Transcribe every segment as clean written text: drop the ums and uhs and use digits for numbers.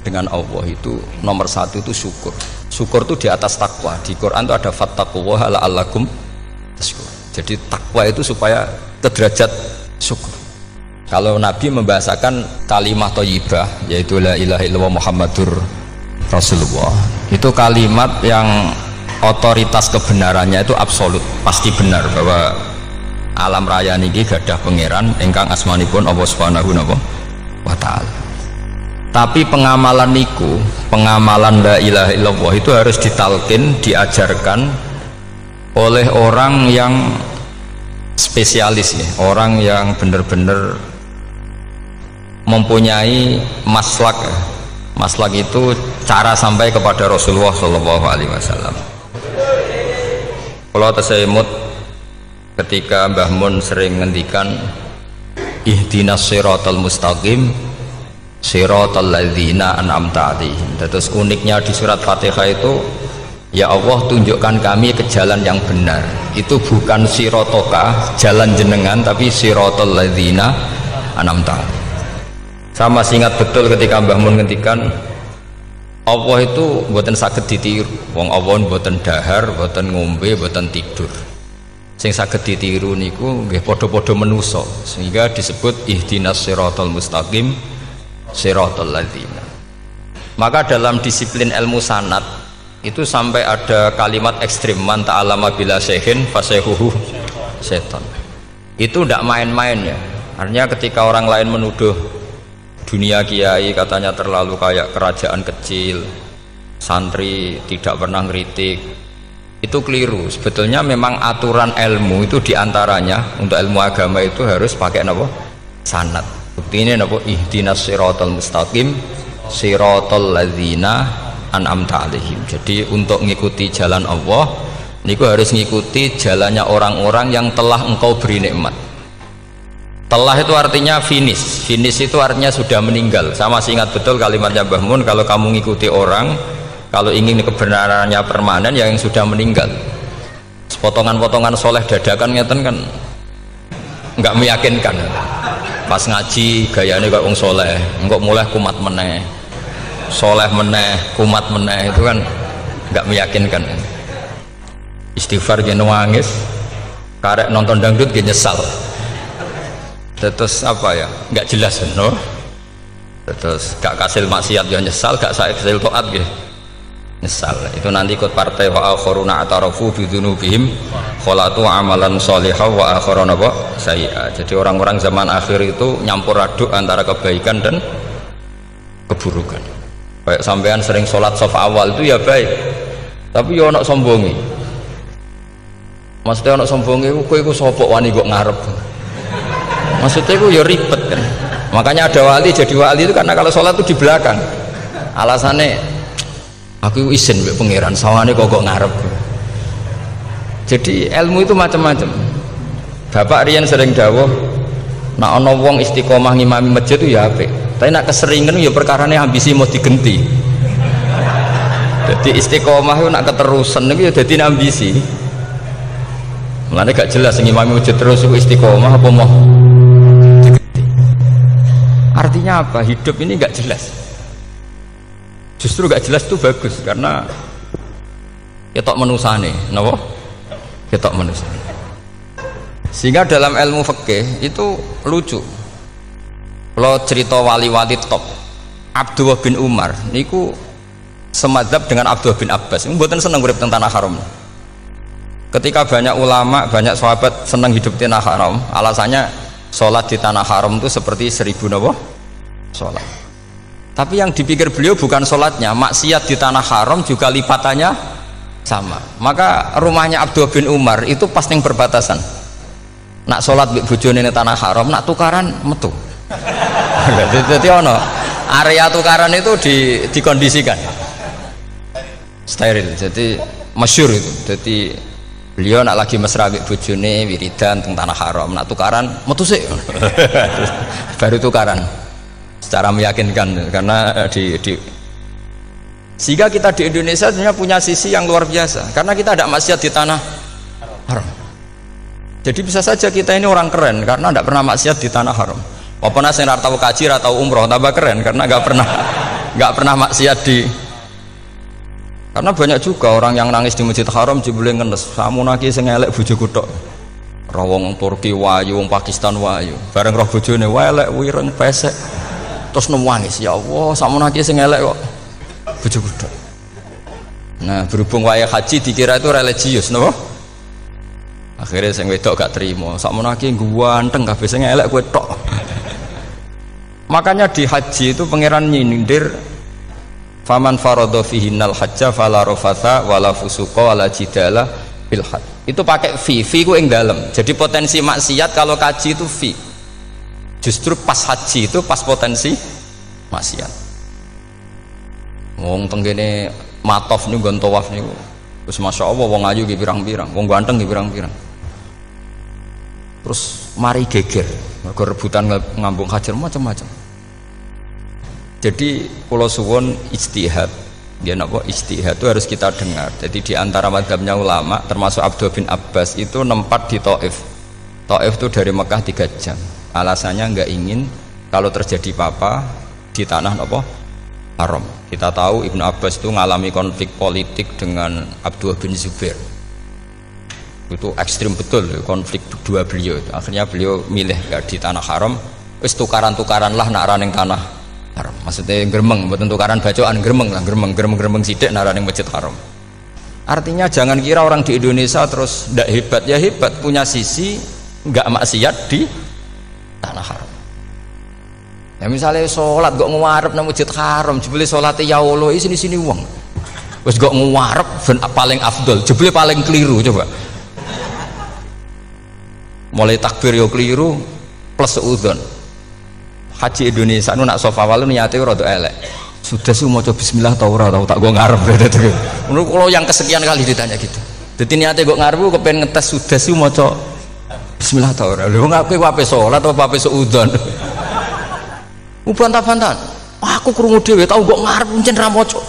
dengan Allah itu nomor satu itu syukur. Syukur itu di atas takwa. Di Quran itu ada fattaqullaha la'allakum tashkurun. Jadi takwa itu supaya ke derajat syukur. Kalau Nabi membahasakan kalimat thayyibah yaitu la ilaha illallah Muhammadur Rasulullah, itu kalimat yang otoritas kebenarannya itu absolut, pasti benar bahwa alam raya niki gadah pangeran ingkang asmanipun Allah Subhanahu wa taala. Tapi pengamalan niku, pengamalan la ilaha illallah itu harus ditalkin, diajarkan oleh orang yang spesialis ya, orang yang benar-benar mempunyai maslak. Maslak itu cara sampai kepada Rasulullah SAW. Kalau tersemut ketika Mbah Mun sering ngendikan ihdinas siratal mustaqim siratal ladzina an'amta 'alaihim. Terus uniknya di surat Fatihah itu, ya Allah tunjukkan kami ke jalan yang benar. Itu bukan sirotoka jalan jenengan, tapi siratal ladzina an'amta 'alaihim. Saya masih ingat betul ketika Mbah Mun ngendikan Allah itu mboten saged ditiru. Wong Allah mboten dahar, mboten ngombe, mboten tidur. Sing saged ditiru niku nggih padha-padha manusa, sehingga disebut ihdinas siratal mustaqim siratal ladzina. Maka dalam disiplin ilmu sanad itu sampai ada kalimat ekstrim, man ta'allama bila syekhin fasehuhu setan. Itu tidak main-main ya. Artinya ketika orang lain menuduh dunia kiai katanya terlalu kayak kerajaan kecil, santri tidak pernah ngeritik, itu keliru. Sebetulnya memang aturan ilmu itu diantaranya untuk ilmu agama itu harus pakai apa? Sanad. Bukti ini apa? Ihdinas siratal mustaqim siratal ladzina an'amta 'alaihim. Jadi untuk mengikuti jalan Allah niku harus mengikuti jalannya orang-orang yang telah engkau beri nikmat. Telah itu artinya finish. Finish itu artinya sudah meninggal. Saya masih ingat betul kalimatnya Mbah Mun, kalau kamu mengikuti orang, kalau ingin kebenarannya permanen, yang sudah meninggal. Potongan-potongan soleh dadakan ngeten kan nggak meyakinkan. Pas ngaji gayanya kayak wong soleh, engkau mulai kumat meneh, soleh meneh, kumat meneh, itu kan nggak meyakinkan. Istighfar gini nangis, karek nonton dangdut gini nyesal. Terus apa ya, nggak jelas no? Terus gak kasil maksiat ya nyesal, gak kasil toat gitu nyesal. Itu nanti ikut partai wa akharuna atarafu bidzunubihim kholatu amalan sholihah wa akharuna sayyi'ah. Jadi orang-orang zaman akhir itu nyampur aduk antara kebaikan dan keburukan. Kayak sampean sering sholat shaf awal itu ya baik, tapi ya ono sombongi. Maksudnya ono sombongi kowe iku sapa wani kok ngarep. Maksudnya itu ya ribet kan. Makanya ada wali jadi wali itu karena kalau sholat itu di belakang. Alasannya aku izin mbek pangeran, sawane kok ngarep. Jadi ilmu itu macam-macam. Bapak riyen sering dawuh, nek ana wong istiqomah ngimami masjid itu ya apik. Tapi nek keseringan ya perkarane ambisi mau digenti. Jadi istiqomah itu nek keterusan itu ya dadi ambisi. Mulane gak jelas ngimami masjid terus istiqomah apa mau. Artinya apa? Hidup ini nggak jelas. Justru nggak jelas itu bagus karena ketok menusane, napa? Ketok menusane. Sehingga dalam ilmu fikih itu lucu. Kalau cerita wali-wali top, Abdullah bin Umar, niku semadzhab dengan Abdullah bin Abbas. Mboten seneng urip teng tanah haram. Ketika banyak ulama, banyak sahabat seneng hidup di tanah haram, alasannya sholat di tanah haram itu seperti 1000 napa? Sholat. Tapi yang dipikir beliau bukan sholatnya, maksiat di tanah haram juga lipatannya sama. Maka rumahnya Abdullah bin Umar itu pas ning perbatasan. Nak sholat mbek bojone ning tanah haram, nak tukaran metu. Jadi ono area tukaran itu dikondisikan steril. Jadi masyhur itu. Jadi beliau nak lagi mesra mbek bojone wiridan teng tanah haram, nak tukaran metu sik. Baru tukaran secara meyakinkan karena sehingga kita di Indonesia sebenarnya punya sisi yang luar biasa karena kita ada maksiat di tanah haram. Jadi bisa saja kita ini orang keren karena tidak pernah maksiat di tanah haram. Walaupun saya nggak tahu kaji atau umroh tambah keren karena nggak pernah nggak pernah maksiat di. Karena banyak juga orang yang nangis di Masjid Haram jebule ngenes, samunaki sing elek bojoku tok. Rawong Turki wayu, wong Pakistan wayu. Bareng roh bojone elek wireng pesek. Terus nangis, ya Allah, samunaki sing elek kok bojoku tok. Nah, berhubung wayah haji dikira itu religius, napa? Akhirnya sing wedok gak terima. Samunaki ganteng kabeh sing elek kowe tok. Makanya di haji itu pangeran nyindir faman faradha fihinnal hajja fala rafatha wala fusuqa wala jidala bil hajj. Itu pakai fi ku ing dalem. Jadi potensi maksiat kalau kaji itu fi. Justru pas haji itu pas potensi maksiat. Wong tenggene matof niku nggon tawaf niku. Terus masyaallah wong ayu ki pirang-pirang, wong ganteng ki pirang-pirang. Terus mari geger, mergo rebutan ngambung hajar macam-macam. Jadi pulau suwon ijtihad, dia napa ijtihad itu harus kita dengar. Jadi di antara mazhabnya ulama termasuk Abdullah bin Abbas itu nempat di Taif. Taif itu dari Mekah 3 jam. Alasannya nggak ingin kalau terjadi apa-apa di tanah apa haram. Kita tahu Ibnu Abbas itu mengalami konflik politik dengan Abdullah bin Zubair. Itu ekstrim betul konflik dua beliau. Akhirnya beliau milih nggak di tanah haram. Wis tukaran-tukaran lah nak raning tanah haram. Maksudnya gremeng, bukan tukaran bacaan gremeng lah, gremeng sidik naraning Masjid Haram. Artinya jangan kira orang di Indonesia terus ndak hebat, ya hebat, punya sisi nggak maksiat di tanah haram. Ya misalnya sholat kok ngarep nang Masjid Haram, jebule salate ya Allah sini wong. Wis kok ngarep paling afdol, jebule paling keliru coba. Mulai takbir yo keliru plus udzon. Haji Indonesia nu nak sofa walu niate rada elek. Sudah sih maca bismillah ta ora tau tak go ngarep gitu. Menurut kalau yang kesekian kali ditanya gitu. Dadi niate go ngarep kepen ngetes sudah sih maca bismillah ta ora. Lho ngaku ape salat apa ape suudzon. Bantah-bantahan. Aku krungu dhewe tau go ngarep pancen ra maca.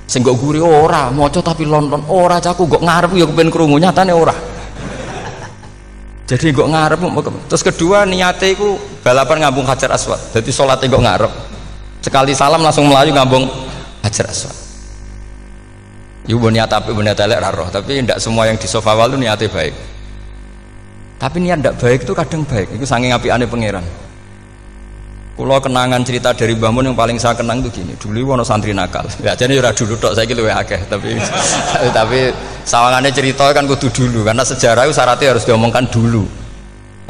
Sing go guri ora maca tapi lonton ora caku go ngarep ya kepen krungu nyatane ora. Jadi kok ngarep. Terus kedua niate iku balapan ngambung Hajar Aswad. Jadi sholatnya kok ngarep. Sekali salam langsung melayu ngambung Hajar Aswad. Ibu niat apik niat elek ra roh, tapi tidak semua yang di sofa wal itu niatnya baik. Tapi niat tidak baik itu kadang baik. Itu saking apikane pangeran. Kalau kenangan cerita dari Mbah Mun yang paling saya kenang itu gini. Dulu ono santri nakal. Ya jadi ora dulu tok, saiki luwih akeh, tapi sawangannya cerita kan kudu dulu karena sejarah itu syaratnya harus diomongkan dulu.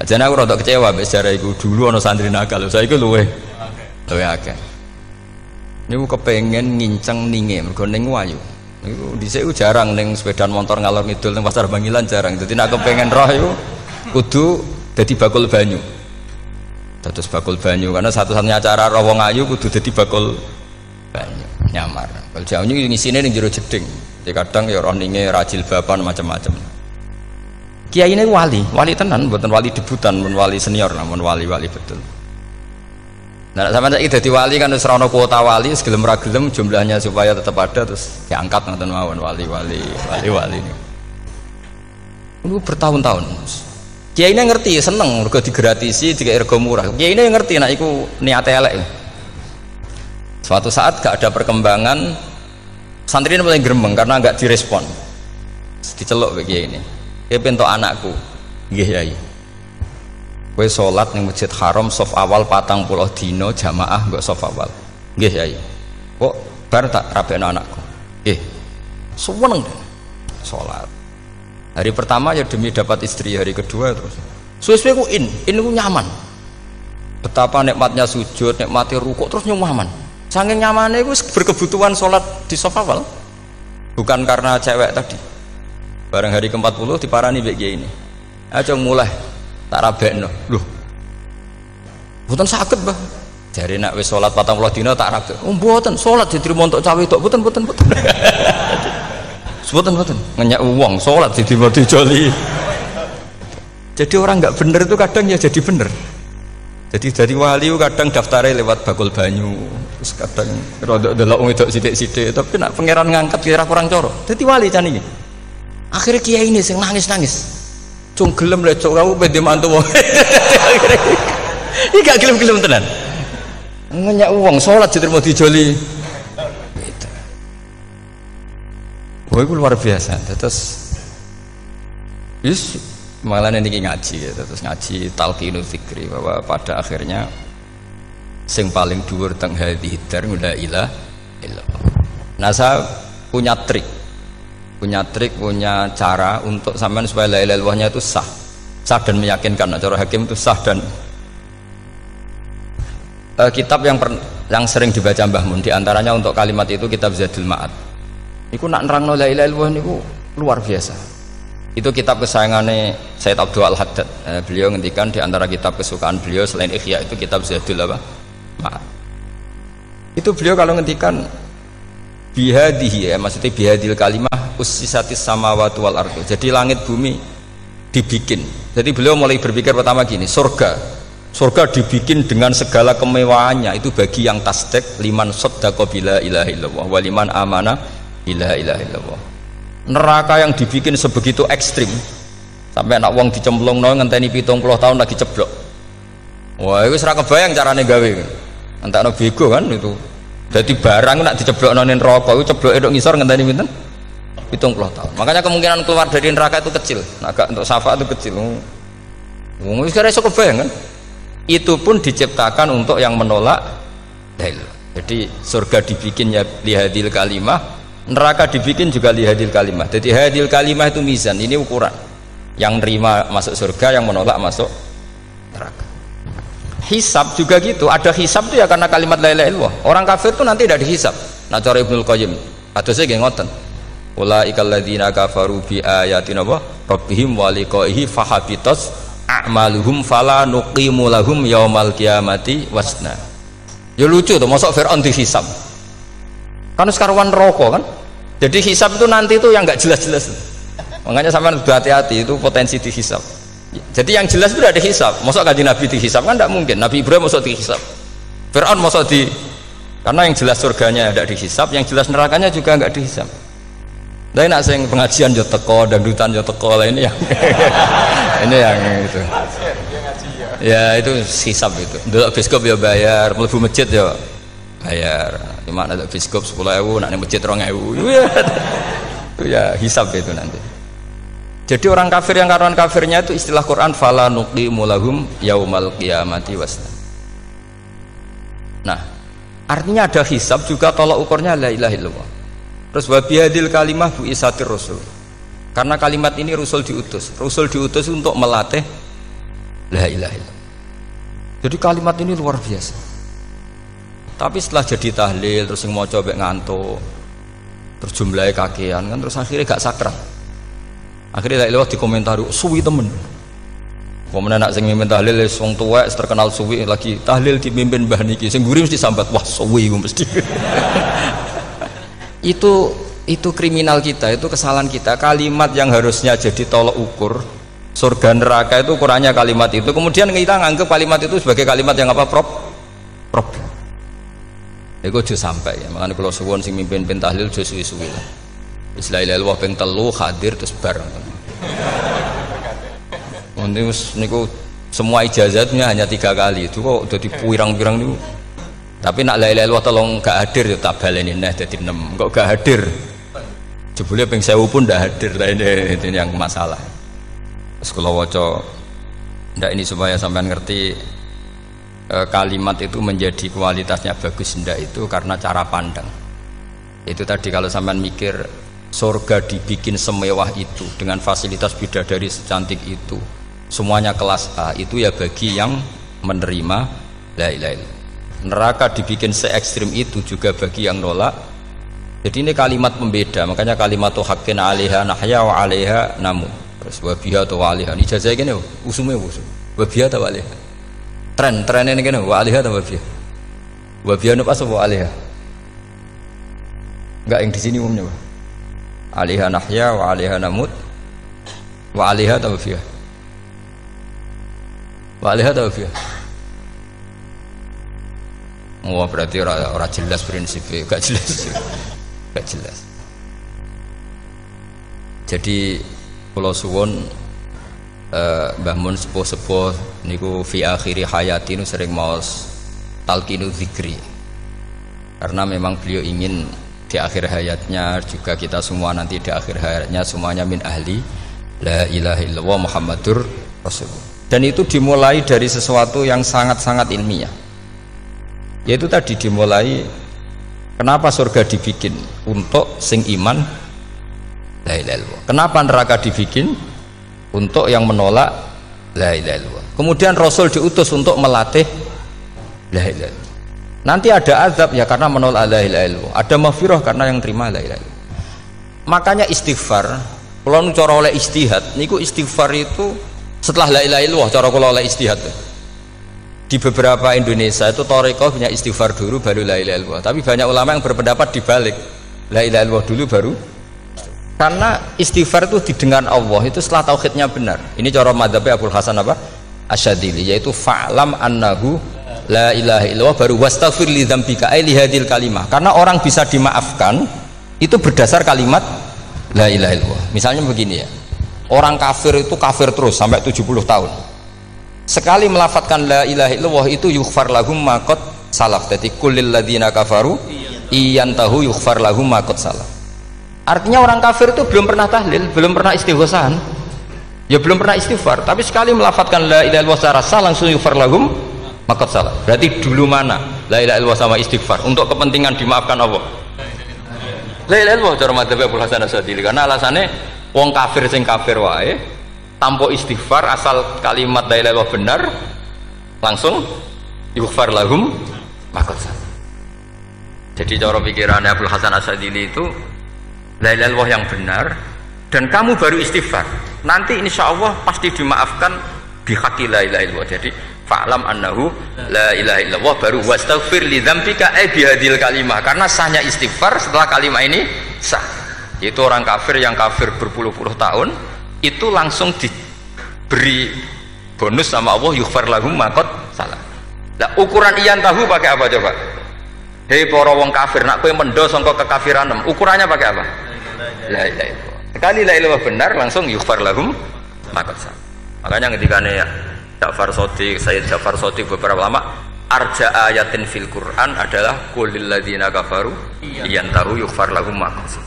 Jadi aku rada kecewa mbek sejarah itu. Dulu ono santri nakal, saiki luwih akeh. Niku kepengen nginceng ninge mergo ning wayu. Niku dhisik jarang ning sepeda motor ngalor ngidul ning Pasar Bangilan jarang. Dadi nek kepengen roh iku kudu dadi bakul banyu. Terus bakul banyu karena satu-satunya cara roh wong ayu kudu dadi bakul banyu nyamar. Kalau jauh ini ngisine ning jero jeding. Jadi kadang ya roh ninge rajil bapan macam-macam. Kiai ini wali tenan, bukan wali debutan, bukan wali senior, namun wali betul. Nah, sama saya jadi wali kan terus rono kuota wali, segelem ragelem jumlahnya supaya tetap ada terus diangkat nonton mawon wali ini. Ini bertahun-tahun. Kiai ini ngerti, seneng, mergo digratisi, dikai rego murah. Kiai ini ngerti, nak iku niate elek. Suatu saat gak ada perkembangan, santri ini paling gremeng karena gak direspon. Diceluk be kiai ini. Kiai pentok anakku, nggih yai. Kowe salat ning Masjid Haram saf awal 40 dina jamaah mbok saf awal. Nggih yai. Kok bar tak rabekno anakku. Nggih. Seneng salat. Hari pertama ya demi dapat istri, hari kedua terus suwe-suwe ku ku nyaman. Betapa nikmatnya sujud, nikmati rukuk terus nyaman. Saking nyamannya ku berkebutuhan sholat di sofa awal. Bukan karena cewek tadi. Bareng hari ke-40 diparani mbek kiai ini. Aja mulai tak rabekno. Loh. Mboten saged, Mbah. Jare nek wis salat 40 dina tak rabek. Oh mboten, salat diterima untuk cawe tok, mboten. Mboten ngenyak uang sholat jadi mau dijoli. Jadi orang nggak bener itu kadang ya jadi bener. Jadi dari wali kadang daftarnya lewat bakul banyu, terus kadang rodok delok wedok sithik-sithik, tapi nak pangeran ngangkat kira kurang coro. Jadi wali can iki. Akhirnya kiai ini sing nangis. Cung gelem lek cok aku pede mantu wong. Iki gak gelem-gelem tenan. Ngenyak uang sholat jadi mau dijoli. Gitu. Wah itu luar biasa. Terus, malah ini ngaji ya. Terus ngaji talqinu fikri bahwa pada akhirnya sing paling dhuwur teng hadhihi dar la ilaha illallah. Nah saya punya trik, punya cara untuk sampean supaya la ilaha illallahnya itu sah dan meyakinkan. Nah, cara hakim itu sah dan kitab yang sering dibaca Mbah Mun diantaranya untuk kalimat itu kitab Zadul Ma'ad. Iku nak nerangno la ilaha illallah niku luar biasa. Itu kitab kesayangannya Sayyid Abdul Al-Haddad. Beliau ngendikan di antara kitab kesukaan beliau selain Ihya itu kitab Zadul Ma'ad. Itu beliau kalau ngendikan bihadihi maksudnya bihadil kalimah ussisatis samawati wal ardu. Jadi langit bumi dibikin. Jadi beliau mulai berpikir pertama gini, surga dibikin dengan segala kemewahannya itu bagi yang tasdek liman saddaqa bila ilaha illallah wa liman amana bila ilaha illallah. Neraka yang dibikin sebegitu ekstrim sampai anak wong dicemplung ngenteni 70 tahun lagi ceblok. Wah, itu ora kebayang carane gawe. Entakno bego kan itu. Jadi barang nak diceblokno ning neraka itu cebloke tok ngisor ngenteni pinten? 70 tahun. Makanya kemungkinan keluar dari neraka itu kecil. Agak untuk syafaat itu kecil. Wong wis kira iso kebayang kan? Itu pun diciptakan untuk yang menolak dalil. Jadi surga dibikin ya lihadil kalimah, neraka dibikin juga lihadil kalimah. Jadi hadil kalimah itu mizan, ini ukuran. Yang nerima masuk surga, yang menolak masuk neraka. Hisab juga gitu, ada hisab itu ya karena kalimat la ilaha illallah. Orang kafir itu nanti tidak dihisab. Nah cara Ibnul Qayyim, adose nggih ngoten. Ulaikal ladzina kafaru bi ayatina rabbihim wa liqaihi fahabitas a'maluhum fala nuqimu lahum yaumal qiyamati wasna. Ya lucu tuh, masuk Fir'aun dihisab kan sekarwan rokok kan, jadi hisab itu nanti itu yang nggak jelas-jelas, makanya sampai hati-hati itu potensi dihisab. Jadi yang jelas itu udah dihisab, masuk kaji Nabi dihisab kan tidak mungkin, Nabi Ibrahim masuk dihisab, Fir'aun masuk di, karena yang jelas surganya tidak dihisab, yang jelas nerakanya juga nggak dihisab. Tapi nak sing pengajian yo teko, dangdutan yo teko lah ini yang ini yang itu. Ya itu hisab itu. Delok biskop ya bayar, mlebu masjid ya bayar. Gimana delok biskop 10.000, nak ning masjid 2.000. Itu ya hisab itu nanti. Jadi orang kafir yang karuan kafirnya itu istilah Quran fala nuqimu lahum yaumal qiyamati wasna. Nah, artinya ada hisab juga tolak ukurnya la ilaha illallah. Terus wabihadil kalimah bu isatir rasul, karena kalimat ini rasul diutus untuk melatih la ilaha illallah. Jadi kalimat ini luar biasa. Tapi setelah jadi tahlil terus yang mau coba ngantuk, terus jumlahnya kakean kan, terus akhirnya gak sakral. Akhirnya la ilaha dikomentari suwi temen. Kemudian nak sing mimpin tahlil wong tuwek terkenal suwi lagi tahlil dipimpin mbah niki, sing mburi mesti sambat wah suwi mesti. itu kriminal kita, itu kesalahan kita. Kalimat yang harusnya jadi tolok ukur surga neraka itu ukurannya kalimat itu, kemudian kita nganggap kalimat itu sebagai kalimat yang apa problem. Itu juga sampai ya, makanya kalau suwon sing mimpin tahlil juga suwi-suwi lah. Istilah illallah ping telu hadir terus bar. Niku semua ijazatnya hanya 3 kali itu kok udah dipirang-pirang niku. Tapi nak la ilaha illallah tolong gak hadir ya tak baleni neh dadi 6. Kok gak hadir? Jebule ping 1000 pun ndak hadir. Ini yang masalah. Terus kula waca ndak ini supaya sampean ngerti kalimat itu menjadi kualitasnya bagus ndak itu karena cara pandang. Itu tadi kalau sampean mikir surga dibikin semewah itu dengan fasilitas bidadari secantik itu, semuanya kelas A, itu ya bagi yang menerima la ilaha illallah. Neraka dibikin se ekstrim itu juga bagi yang nolak. Jadi ini kalimat pembeda, makanya kalimat haqqin 'alaiha nahya wa 'alaiha namu. Terus wa biha ta wa 'alaiha. Ijazah kene usume wa biha ta wa 'alaiha. Tren-tren ini kene wa 'alaiha ta wa biha. Wa biha apa wa 'alaiha? Enggak yang di sini umumnya, Pak. 'Alaiha nahya wa 'alaiha namut. Wa 'alaiha ta wa biha. Wa 'alaiha ta wa biha. Oh berarti orang jelas prinsipnya, gak jelas. Jadi pulau suwon Mbah Mun sepuh-sepuh niku fi akhiri hayati nu sering maos talqinu dzikri. Karena memang beliau ingin di akhir hayatnya juga kita semua nanti di akhir hayatnya semuanya min ahli la ilaha illallah Muhammadur Rasulullah. Dan itu dimulai dari sesuatu yang sangat-sangat ilmiah. Yaitu tadi dimulai kenapa surga dibikin untuk sing iman la ilaha illallah. Kenapa neraka dibikin untuk yang menolak la ilaha illallah. Kemudian Rasul diutus untuk melatih la ilaha illallah. Nanti ada azab ya karena menolak la ilaha illallah. Ada maghfirah karena yang terima la ilaha illallah. Makanya istighfar, kalau cara oleh istihad, niku istighfar itu setelah la ilaha illallah cara kula oleh istihad. Di beberapa Indonesia itu thariqah punya istighfar dulu baru la ilaha illallah. Tapi banyak ulama yang berpendapat dibalik. La ilaha illallah dulu baru. Karena istighfar itu didengar Allah itu setelah tauhidnya benar. Ini cara madzhabnya Abul Hasan apa? Asyadzili, yaitu fa'lam annahu la ilaha illallah baru wastaghfir li dzambika ai li hadil kalimah. Karena orang bisa dimaafkan itu berdasar kalimat la ilaha illallah. Misalnya begini ya. Orang kafir itu kafir terus sampai 70 tahun. Sekali melafatkan la ilaha illallah itu yughfar lahum ma qad salaf. Jadi kullil ladzina kafaru iyantahu yughfar lahum ma qad salaf. Artinya orang kafir itu belum pernah tahlil, belum pernah istighosahan, ya belum pernah istighfar, tapi sekali melafatkan la ilaha illallah secara sah langsung yughfar lahum ma qad salaf. Berarti dulu mana la ilaha illallah sama istighfar untuk kepentingan dimaafkan Allah? La ilaha illallah cara madzhab Abul Hasan Asyadzili, karena alasannya wong kafir sing kafir wae tanpa istighfar asal kalimat la ilaha illallah benar langsung yughfar lahum ma qad salaf. Jadi cara pikirannya Abul Hasan Asyadzili itu la ilaha illallah yang benar dan kamu baru istighfar nanti insya Allah pasti dimaafkan bihaqi la ilaha illallah. Jadi fa'lam annahu la ilaha illallah baru wastaghfir li dzambika bihadil kalimah, karena sahnya istighfar setelah kalimat ini sah. Itu orang kafir yang kafir berpuluh-puluh tahun itu langsung diberi bonus sama Allah yughfar lahum ma qad salaf. Lah ukuran iyan tahu pakai apa coba? Hei para wong kafir nak kowe mendo sangka kekafiran ukurannya pakai apa? La ilaha illallah. Sekali la ilaha benar langsung yughfar lahum ma qad salaf. Makanya ketikane ya Ja'far Shadiq, Sayyid Ja'far Shadiq beberapa lama arja ayatin fil Quran adalah qulil ladzina kafaru iyantahu yughfar lahum ma qad salaf.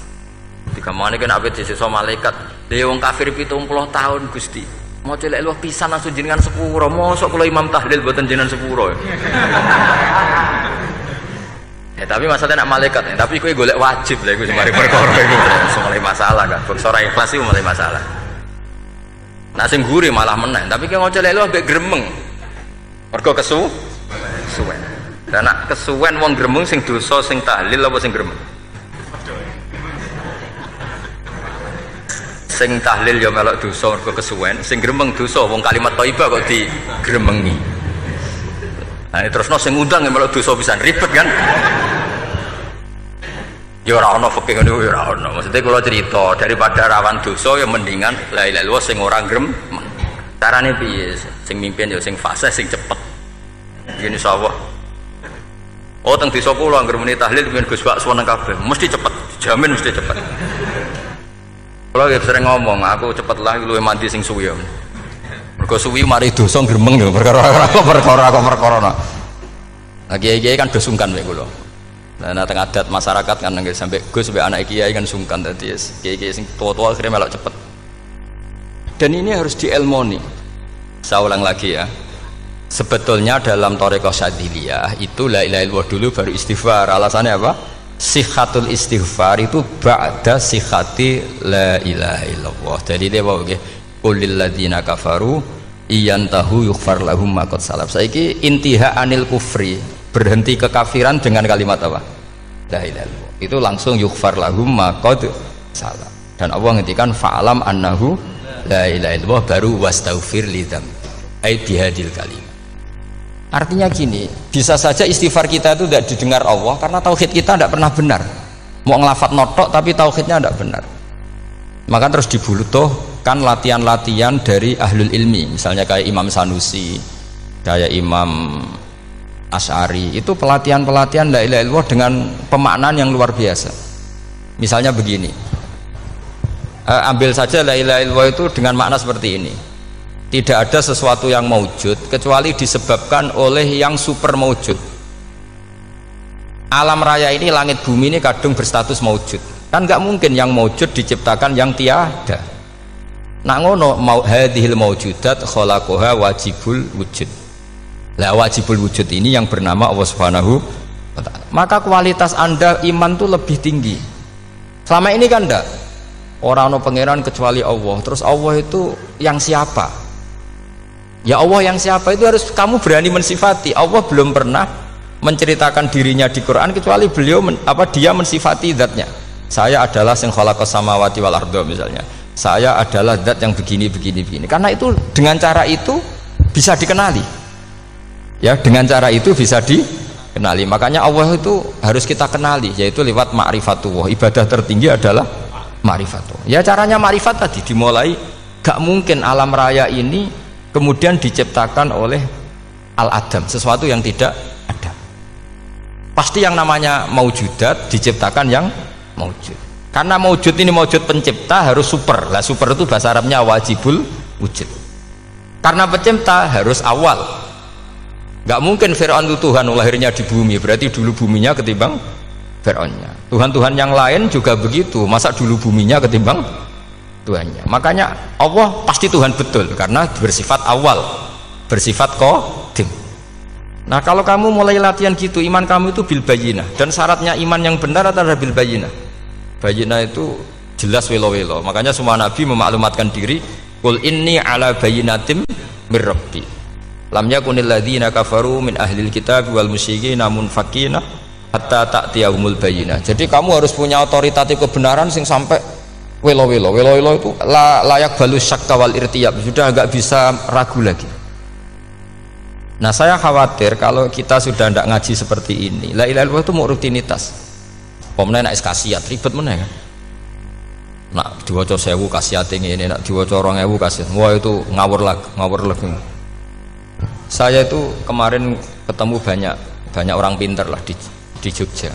Dikamane kena apik disisa malaikat. Lha wong kafir 70 tahun Gusti. Mau la ilaha pisan langsung jenengan sepuro. Mosok kula imam tahlil boten jenengan sepuro. Ya tapi masalahnya nak malaikat, tapi kowe golek wajib lha iku semari perkara iku mulai masalah kan. Bangsa ora ikhlas iku mulai masalah. Nak sing guri malah meneh, tapi kowe ngoco lelo mbek gremeng. Mergo kesuwen. Dan nak kesuwen wong gremeng sing dosa sing tahlil apa sing gremeng? Sing tahlil ya melok dosa mergo kesuwen, sing gremeng dosa wong kalimat thayyibah kok digremengi. Nah, terusno sing ngundang melok dosa pisan ribet kan? Ya ora ono fikih ngono ya ora ono. Maksudnya kalau cerita daripada rawan dosa ya mendingan la ilaha illallah sing ora gremeng. Carane piye? Sing mimpin ya sing fasih sing cepet. Yen insyaallah. Oh teng desa kula anggere muni tahlil piye Gus Bak suweneng kabeh, mesti cepet, jamin mesti cepet. Kalau ya sering ngomong, aku cepet lah luwih mandi sing suwi ya. Mergo suwi mari dosa gremeng lho, perkara perkara. Lah kiai-kiai kan do sungkan mek kula. Nah teng adat masyarakat kan nggih sampai Gus sampai anak kiai kan sungkan dadi kiai-kiai sing tua-tua akhirnya melok cepet. Dan ini harus dielmoni. Saya ulang lagi ya. Sebetulnya dalam thariqah Syadziliyah itu la ilaha illallah dulu baru istighfar. Alasannya apa? Sihhatul istighfar itu ba'da sihhati la ilaha illallah. Jadi dia bawa nggih qulil ladzina kafaru iyantahu yughfar lahum ma qad salaf. Saiki intiha anil kufri, berhenti kekafiran dengan kalimat apa? La ilaha illallah. Itu langsung yughfar lahum ma qad salaf. Dan Allah ngendikan fa'alam annahu la ilaha illallah baru wastaghfir lidzam. Ai bihadil kalimah. Artinya gini, bisa saja istighfar kita itu tidak didengar Allah karena tauhid kita tidak pernah benar. Mau ngelafat notok tapi tauhidnya tidak benar. Maka terus dibutuhkan latihan-latihan dari ahlul ilmi, misalnya kayak Imam Sanusi, kayak Imam Asy'ari. Itu pelatihan-pelatihan la ilaha illallah dengan pemaknaan yang luar biasa. Misalnya begini, ambil saja la ilaha illallah itu dengan makna seperti ini. Tidak ada sesuatu yang maujud kecuali disebabkan oleh yang super maujud. alam raya ini, langit bumi ini kadung berstatus maujud. Kan nggak mungkin yang maujud diciptakan yang tiada. Nak ngono mau hadhil maujudat khalaqaha wajibul wujud. Lah wajibul wujud ini yang bernama Allah Subhanahu wa ta'ala. Maka kualitas Anda iman tuh lebih tinggi. Selama ini kan enggak. Orang no pangeran kecuali Allah. Terus Allah itu yang siapa? Ya Allah yang siapa itu harus kamu berani mensifati. Allah belum pernah menceritakan dirinya di Quran kecuali beliau dia mensifati zatnya. Saya adalah sing khalaqas samawati wal arda misalnya. Saya adalah zat yang begini. Karena itu dengan cara itu bisa dikenali. Ya, dengan cara itu bisa dikenali. Makanya Allah itu harus kita kenali, yaitu lewat ma'rifatullah. Ibadah tertinggi adalah ma'rifatullah. Ya caranya ma'rifat tadi dimulai. Gak mungkin alam raya ini kemudian diciptakan oleh al-adam, sesuatu yang tidak ada. Pasti yang namanya maujudat diciptakan yang maujud. Karena maujud ini maujud pencipta harus super. Lah super itu bahasa Arabnya wajibul wujud. Karena pencipta harus awal. Gak mungkin Fir'aun itu Tuhan lahirnya di bumi, berarti dulu buminya ketimbang Fir'aunnya. Tuhan-Tuhan yang lain juga begitu, masa dulu buminya ketimbang Tuhannya. Makanya Allah pasti Tuhan betul karena bersifat awal, bersifat qadim. Nah kalau kamu mulai latihan gitu, iman kamu itu bil bayyinah. Dan syaratnya iman yang benar adalah bil bayyinah. Bayyinah itu jelas welo-welo. Makanya semua nabi memaklumatkan diri, qul inni ala bayyinatim mir rabbi. Lam yakunil ladzina kafaru min ahlil kitab wal musyrikin munfakina hatta ta'tiyahumul bayyinah. Jadi kamu harus punya otoritatif kebenaran sing sampai welo-welo. Welo-welo itu layak balus syakka wal irtiyab. Sudah agak bisa ragu lagi. Nah saya khawatir kalau kita sudah tidak ngaji seperti ini, la ilaha illallah itu mau rutinitas. Pemenang nak kasiat ribet mana kan? Nak diwaca 1000 kasiat ini, nak diwaca 2000 kasiat. Wah itu ngawur lagi. Saya itu kemarin ketemu banyak orang pintar lah di Jogja.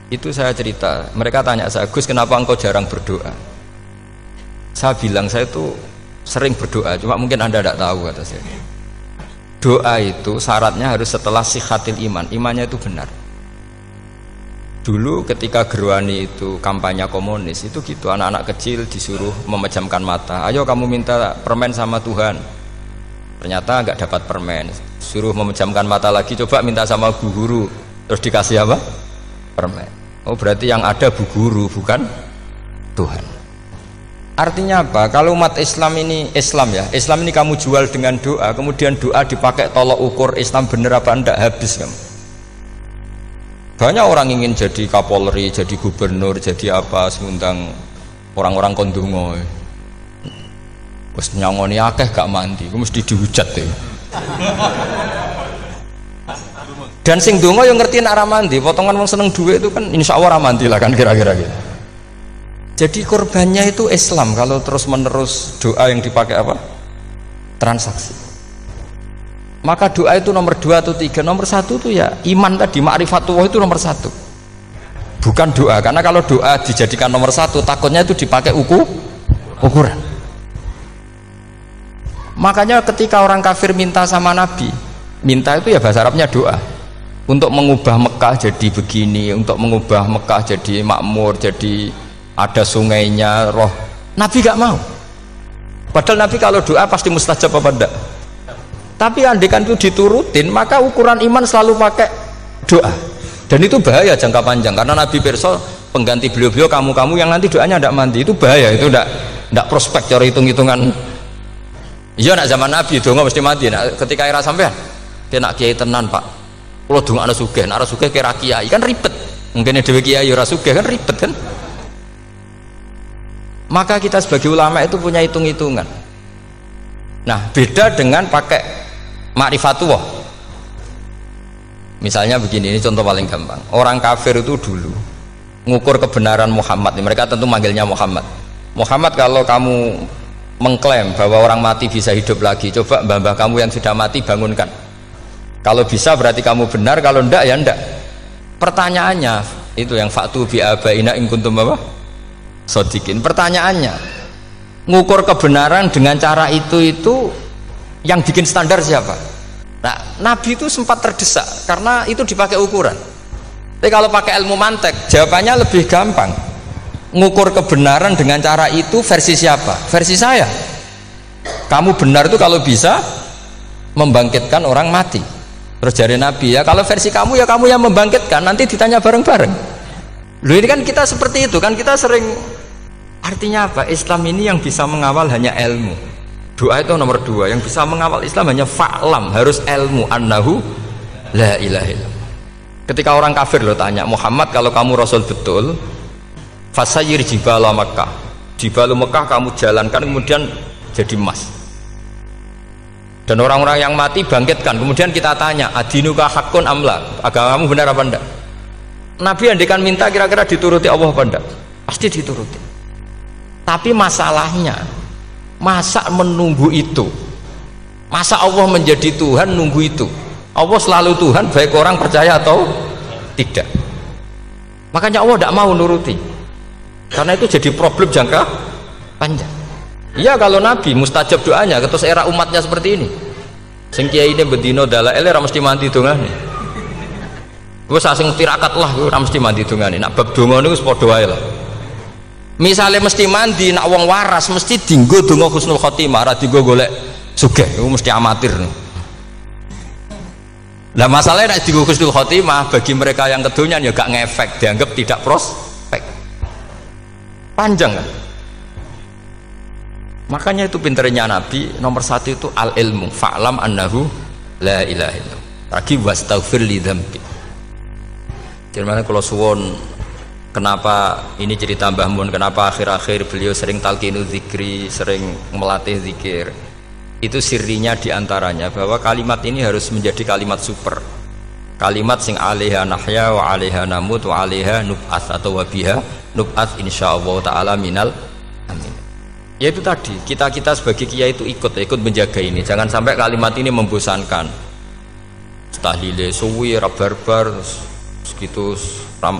Itu saya cerita, mereka tanya saya, Gus kenapa engkau jarang berdoa? Saya bilang saya itu sering berdoa, cuma mungkin Anda tidak tahu kata saya. Doa itu syaratnya harus setelah sihatil iman, imannya itu benar. Dulu ketika Gerwani itu kampanye komunis itu gitu, anak-anak kecil disuruh memejamkan mata, ayo kamu minta permen sama Tuhan, ternyata nggak dapat permen, suruh memejamkan mata lagi, coba minta sama bu guru, terus dikasih apa? Permen. Oh berarti yang ada bu guru bukan Tuhan. Artinya apa? Kalau umat Islam ini Islam ini kamu jual dengan doa, kemudian doa dipakai tolok ukur Islam bener apa enggak, habis kamu. Banyak orang ingin jadi Kapolri, jadi gubernur, jadi apa, seundang orang-orang kondungo. Wes nyangoni akeh gak mandi, mesti dihujat deh. Dan sing dongo yang ngerti nak mandi, potongan wong seneng duit itu kan insya Allah mandi lah kan kira-kira gitu. Jadi korbannya itu Islam kalau terus-menerus doa yang dipakai apa? Transaksi. Maka doa itu nomor 2 atau 3, nomor 1 itu ya iman tadi, ma'rifatullah itu nomor 1, bukan doa. Karena kalau doa dijadikan nomor 1 takutnya itu dipakai ukuran. Makanya ketika orang kafir minta sama Nabi, minta itu ya bahasa Arabnya doa, untuk mengubah Mekah jadi begini, untuk mengubah Mekah jadi makmur, jadi ada sungainya, roh. Nabi gak mau, padahal Nabi kalau doa pasti mustajab apa enggak. Tapi andekan itu diturutin, maka ukuran iman selalu pakai doa. Dan itu bahaya jangka panjang, karena Nabi pirsa pengganti beliau-beliau kamu-kamu yang nanti doanya tidak mandi, itu bahaya, itu tidak prospek cara hitung-hitungan. Iya nak zaman Nabi donga mesti mati. Nak ketika era sampean, dia nak kiai tenan Pak, kalau donga ana sugih, nak ora sugih kira kiai kan ribet. Mungkin dhewe kiai ora sugih kan ribet kan. Maka kita sebagai ulama itu punya hitung-hitungan. Nah beda dengan pakai ma'rifatullah. Misalnya begini, ini contoh paling gampang. Orang kafir itu dulu ngukur kebenaran Muhammad, mereka tentu manggilnya Muhammad. Muhammad, kalau kamu mengklaim bahwa orang mati bisa hidup lagi, coba mbah-mbah kamu yang sudah mati bangunkan. Kalau bisa berarti kamu benar, kalau ndak ya ndak. Pertanyaannya itu yang faktu bi abaina in kuntum apa? Sodikin. Pertanyaannya, ngukur kebenaran dengan cara itu yang bikin standar siapa? Nah, Nabi itu sempat terdesak karena itu dipakai ukuran. Tapi kalau pakai ilmu mantek, jawabannya lebih gampang. Ngukur kebenaran dengan cara itu versi siapa? Versi saya. Kamu benar itu kalau bisa membangkitkan orang mati. Terus jari Nabi, ya kalau versi kamu ya kamu yang membangkitkan, nanti ditanya bareng-bareng. Loh ini kan kita seperti itu kan, kita sering. Artinya apa? Islam ini yang bisa mengawal hanya ilmu. Doa itu nomor 2, yang bisa mengawal Islam hanya fa'lam, harus ilmu annahu la ilaha illallah. Ketika orang kafir lo tanya, Muhammad kalau kamu Rasul betul, fasayir jibala Makkah, jibalu Mekah kamu jalankan kemudian jadi emas. Dan orang-orang yang mati bangkitkan, kemudian kita tanya, adinuka hakun amla, agamamu benar apa enggak? Nabi andikan minta kira-kira dituruti Allah apa enggak? Pasti dituruti. Tapi masalahnya, masa menunggu itu? Masa Allah menjadi Tuhan nunggu itu? Allah selalu Tuhan baik orang percaya atau tidak. Makanya Allah tidak mau nuruti, karena itu jadi problem jangka panjang. Iya kalau Nabi mustajab doanya, terus era umatnya seperti ini. Sing kiai ini bedino dalail ora mesti mandi dongane. Wis sing tirakat lah ora mesti mandi dongane. Nak bab donga niku wis padha wae lah. Misale mesti mandi, nak wong waras mesti dienggo donga husnul khotimah, ora dienggo golek sugih. Iku mesti amatir. Lah masalahnya nek dienggo husnul khotimah bagi mereka yang kedonyan ya gak ngefek, dianggap tidak prospek. Panjang kan? Makanya itu pinternya Nabi nomor 1 itu al ilmu fa'lam annahu la ilaha illallah. Lagi wastaghfir li dzambi. Jadi kalau suwon kenapa ini cerita Mbah Mun, kenapa akhir-akhir beliau sering talqinu zikri, sering melatih zikir. Itu sirinya diantaranya bahwa kalimat ini harus menjadi kalimat super, kalimat sing alaiha nahya wa alaiha namut wa alaiha nub'ats atau wabiha nub'ats insyaallah ta'ala minal amin. Ya itu tadi, kita sebagai kiai itu ikut menjaga ini, jangan sampai kalimat ini membosankan. Tahlile suwi rabarbar segitu ram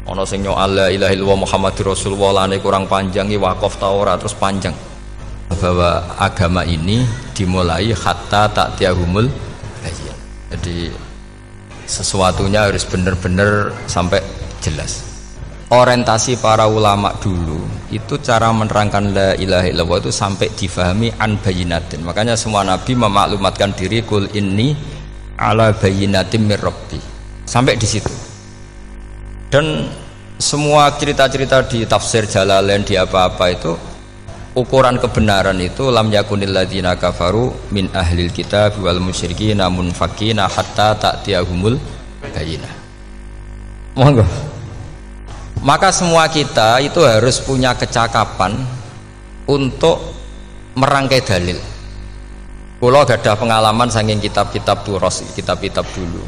ono sing nyoal la ilaha illallah Muhammadur Rasulullah lane kurang panjang iki wakaf ta ora terus panjang. Bahwa agama ini dimulai hatta ta'tiyahumul bayyinah. Jadi sesuatunya harus benar-benar sampai jelas. Orientasi para ulama dulu itu cara menerangkan la ilaha illallah itu sampai difahami an bayyinatin. Makanya semua nabi memaklumatkan diri kul inni ala bayyinatin mir rabbi. Sampai di situ. Dan semua cerita-cerita di tafsir Jalalain di apa-apa itu ukuran kebenaran itu lam yakunil ladzina kafaru min ahlil kitab wal musyrikin namun fakina hatta ta'tiyahumul bayyinah. Monggo. Maka semua kita itu harus punya kecakapan untuk merangkai dalil. Kalau ada pengalaman saking kitab-kitab turos, kitab-kitab dulu.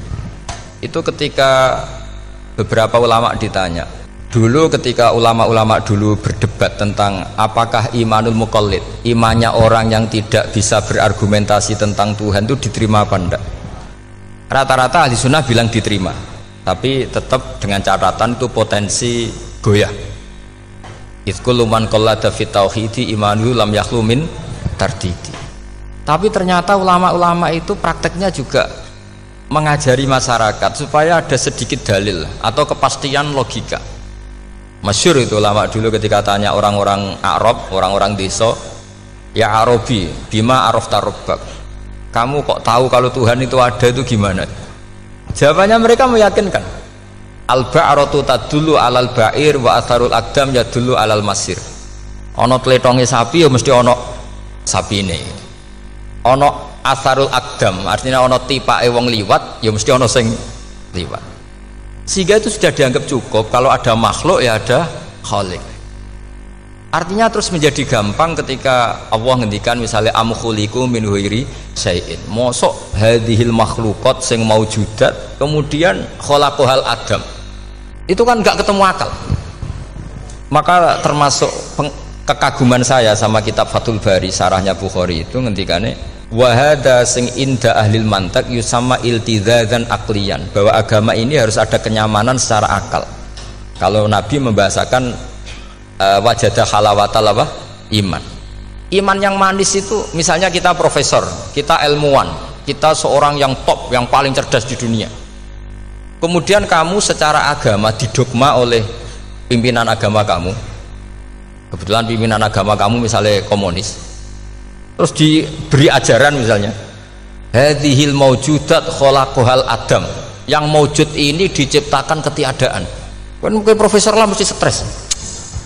Itu ketika beberapa ulama ditanya. Dulu ketika ulama-ulama dulu berdebat tentang apakah imanul muqallid, imannya orang yang tidak bisa berargumentasi tentang Tuhan itu diterima apa enggak, rata-rata ahli sunnah bilang diterima, tapi tetap dengan catatan itu potensi goyah. Idzkullu man qallada fit tauhidi imanuhu lam yakhlu min tardidi. Tapi ternyata ulama-ulama itu prakteknya juga mengajari masyarakat supaya ada sedikit dalil atau kepastian logika. Masyhur itu ulama dulu ketika tanya orang-orang Arab, orang-orang desa, ya Arabi, bima arafta rabbak, kamu kok tahu kalau Tuhan itu ada, itu gimana? Jawabannya mereka meyakinkan, al-ba'ratu tadullu alal ba'ir wa atharul aqdam yadullu alal masir. Ono tletonge sapi ya mesti ono sapine, ono atharul aqdam artinya ono tipake wong liwat ya mesti ono sing liwat. Sehingga itu sudah dianggap cukup, kalau ada makhluk ya ada khalik. Artinya terus menjadi gampang ketika Allah ngendikan misalnya am khuliqu min ghairi syai'in. Mosok hadhil makhluqat sing maujudat kemudian khalaqahal adam. Itu kan enggak ketemu akal. Maka termasuk kekaguman saya sama kitab Fathul Bari sarahnya Bukhari itu ngendikane wahada sing inda ahlil mantak yusama iltidzadan aklian, bahwa agama ini harus ada kenyamanan secara akal. Kalau Nabi membahasakan wajadah halawatal apa? Iman. Iman yang manis itu misalnya kita profesor, kita ilmuwan, kita seorang yang top, yang paling cerdas di dunia. kemudian kamu secara agama didogma oleh pimpinan agama kamu, kebetulan pimpinan agama kamu misalnya komunis, terus diberi ajaran misalnya hadhil maujudat khalaqahal adam, yang maujud ini diciptakan ketiadaan. Kan mungkin profesor lah mesti stres,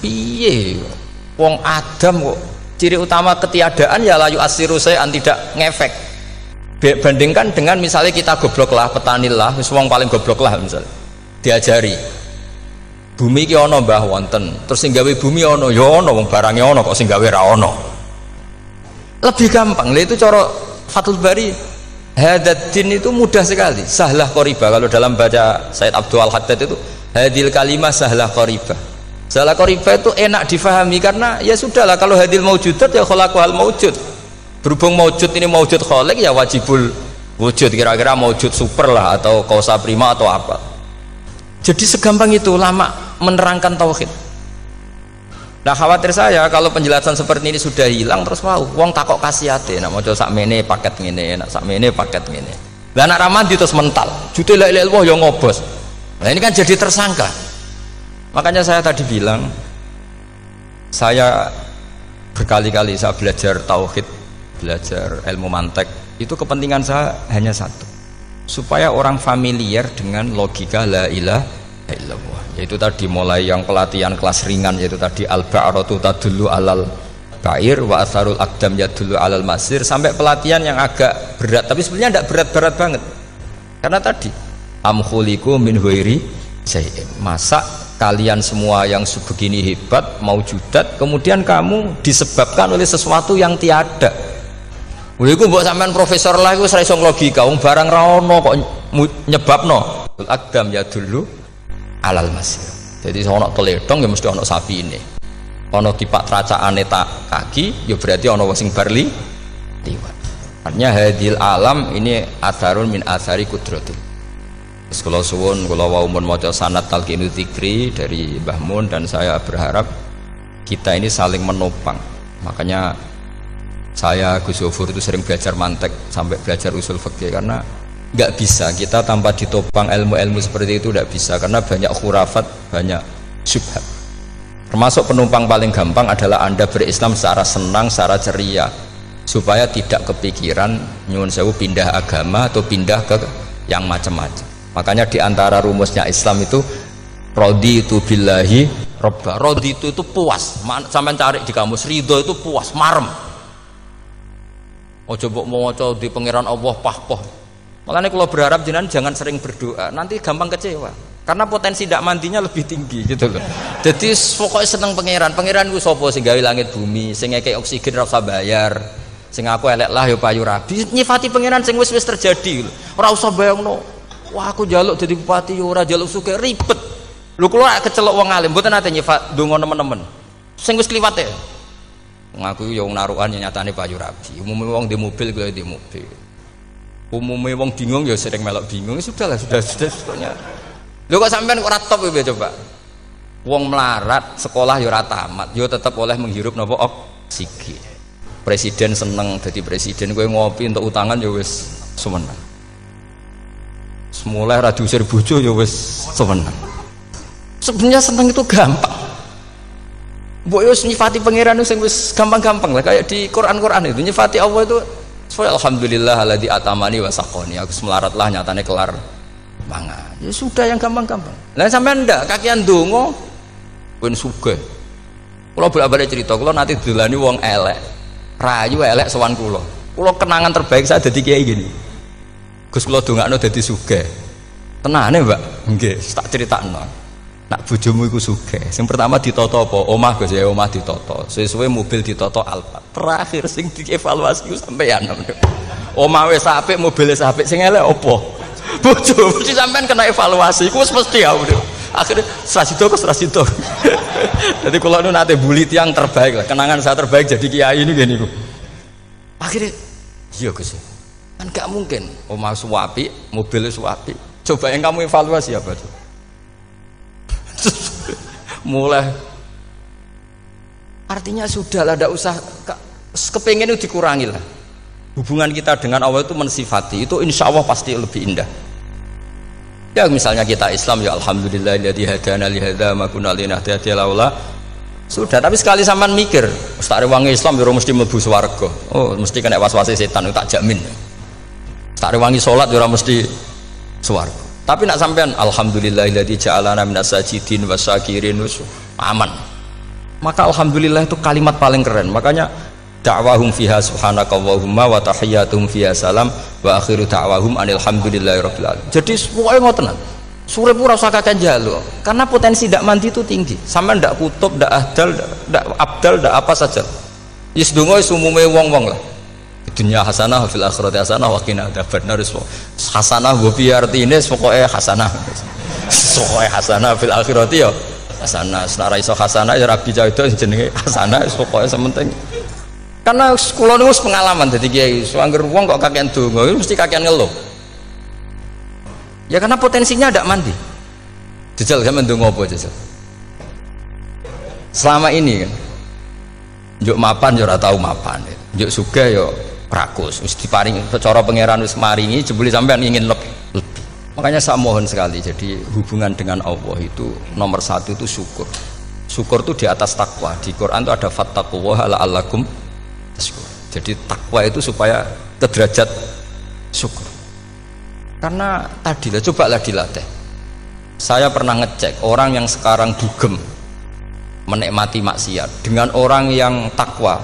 piye wong Adam kok ciri utama ketiadaan ya layu asiru saya tidak ngefek. Bandingkan dengan misalnya kita goblok lah, petani lah, wong paling goblok lah misalnya diajari bumi ki ana mbah wonten, terus sing gawe bumi ana ya ana, wong barange ana kok sing gawe ra ana. Lebih gampang. Lah itu cara Fathul Bari hadaddin itu mudah sekali, sahlah qoribah. Kalau dalam baca Said Abdul Haddad itu hadil kalimah sahlah qoribah. Sahlah qoribah itu enak difahami karena ya sudahlah, kalau hadil maujudat ya khalaqal maujud. Berhubung maujud ini maujud khaliq ya wajibul wujud, kira-kira maujud super lah atau kausa prima atau apa. Jadi segampang itu ulama menerangkan tauhid. Nah khawatir saya kalau penjelasan seperti ini sudah hilang, terus wow, wong takok kasihate, nak maca sakmene paket ngene, nak sakmene paket ngene. Lah anak ramadi terus mental, jute la ilaha illallah ya ngobos. Nah ini kan jadi tersangka. Makanya saya tadi bilang, saya berkali-kali saya belajar tauhid, belajar ilmu mantek, itu kepentingan saya hanya satu, supaya orang familiar dengan logika la ilaha illallah, yaitu tadi mulai yang pelatihan kelas ringan, yaitu tadi al-ba'ratu tadullu alal ba'ir wa asarul aqdam yadullu alal masir, sampai pelatihan yang agak berat, tapi sebenarnya tidak berat-berat banget, karena tadi am khuliqu min ghairi syai'in, masa kalian semua yang sebegini hebat maujudat kemudian kamu disebabkan oleh sesuatu yang tiada. Iku mbok sampean profesor lah iku ora iso logika, wong barang ra ono kok nyebabno aqdam yadullu alal masir. Jadi ono teledong ya mesti ono sapi ini, ono tipak tracaane tak kaki ya berarti ono sing barli liwat. Artinya hadil alam ini atharun min athari kudratil. Kalau suwun kalau wau mun maca sanad talqinu dzikri dari Mbah Mun, dan saya berharap kita ini saling menopang. Makanya saya Gus Yofur itu sering belajar mantek sampai belajar usul fikih, karena nggak bisa kita tanpa ditopang ilmu-ilmu seperti itu, tidak bisa, karena banyak khurafat, banyak syubhat. Termasuk penumpang paling gampang adalah Anda berislam secara senang, secara ceria, supaya tidak kepikiran nyuwun sewu pindah agama atau pindah ke yang macam-macam. Makanya diantara rumusnya Islam itu raditu billahi robba. Raditu itu puas, sampai cari di kamus, ridho itu puas, marem. Ojo mbok maca di pangeran Allah pah-pah. Makanya kalau berharap jenengan jangan sering berdoa, nanti gampang kecewa, karena potensi tidak mandinya lebih tinggi gitu loh. Jadi pokoknya seneng pangeran. Pangeran ku sapa sing gawe langit bumi, sing ngekek oksigen ora usah bayar, sing aku elek lah ya payu rabi. Nyifati pangeran sing wis terjadi, ora usah bayangno. Wah aku jaluk jadi bupati ya ora, jaluk sugih ribet. Lho kula kecelok wong alim mboten nate nyifat donga nemen-nemen. Sing wis kliwat e. Ngaku ya wong narukan nyatane payu rabi. Umume wong di mobil kaya di mobil. Umume wong bingung ya sering melok bingung. Sudahlah, sudah sebetulnya. Lho kok sampean kok ora top ya coba. Wong melarat sekolah ya ora tamat, ya tetep oleh menghirup napa oksigen. Presiden seneng dadi presiden, kowe ngopi untuk utangan ya wis semeneng. Semulai radio usir bojo ya wis semeneng. Sebenarnya seneng itu gampang. Mbok yo nyifati pangeran sing wis gampang-gampang lah, kayak di Quran itu nyifati Allah itu alhamdulillah alladzi atamani wa saqoni, aku melarat lah nyatane kelar mangan. Ya sudah yang gampang-gampang. Lah sampean ndak kakian donga pun sugih. Kula bolak-balik cerita, kula nanti dolani wong elek. Rayu elek sowan kula. Kula kenangan terbaik saya dadi kiai gini. Gus kula dongakno dadi sugih. Tenane, Mbak? Nggih, tak critakno. Nak bojomu iku sugih. Sing pertama ditata apa? Omah Gus ya, omah ditata. Suwe-suwe mobil ditata Alphard. Terakhir sing dievaluasi ku sampeyan. Omah wis apik, mobil wis apik, sing elek apa? Bojo. Mesti sampean kena evaluasi. Iku wis mesti ya. Akhirnya Strasito. Jadi kula nu nate buli tiyang terbaik lah. Kenangan saya terbaik jadi kiai ini gini ku. Akhirnya iya Gus. Kan gak mungkin omah suwapi, mobil suwapi. Coba yang kamu evaluasi apa tuh? Mulai artinya sudah lah, tidak usah kepengen itu dikurangi lah. Hubungan kita dengan Allah itu mensifati itu insya Allah pasti lebih indah. Ya misalnya kita Islam, ya alhamdulillahilladzi hadana li hadza ma kunna linahtadiya laula. Sudah, tapi sekali sampean mikir, ustare wong Islam yo mesti mlebu swarga. Oh, mesti kena was-wase setan, tak jamin. Ustare wangi salat yo mesti swarga. Tapi nak sampean alhamdulillahilladzi ja'alana minas sajidin wasyakirin aman. Maka alhamdulillah itu kalimat paling keren. Makanya da'wahum fiha subhanakallahumma wa tahiyyatuhum fiha salam wa akhiru da'wahum alhamdulillahirabbil alamin. Jadi pokoke ngoten. Surip ora usah kakek njaluk, karena potensi ndak mandi itu tinggi. Sampean ndak kutub, ndak ahdal, ndak abdal, ndak apa saja. Wis donga wis umume wong-wong lah. Dunya hasanah fil akhirati hasanah wa qina adzabannar. Hasanah go piye artine pokoke hasanah. Pokoke hasanah fil akhirati ya hasanah. Senara iso hasanah ya rabi jauh jenenge hasanah pokoke sementing. Karena kula niku pengalaman dadi kiai, anggere wong kok kakean donga mesti kakean ngeluh. Ya karena potensinya tidak mandi. Jajal sampean ndonga apa jajal? Selama ini kan njuk mapan yo ora tau mapan. Njuk sugih yo prakus. Wis diparingi cara pangeran wis maringi jebule sampean ingin lebih. Makanya saya mohon sekali, jadi hubungan dengan Allah itu nomor satu itu syukur. Syukur itu di atas takwa. Di Quran itu ada fattaqullaha la'allakum tashkurun. Jadi takwa itu supaya ke derajat syukur. Karena tadilah, cobalah dilatih. Saya pernah ngecek orang yang sekarang dugem menikmati maksiat dengan orang yang takwa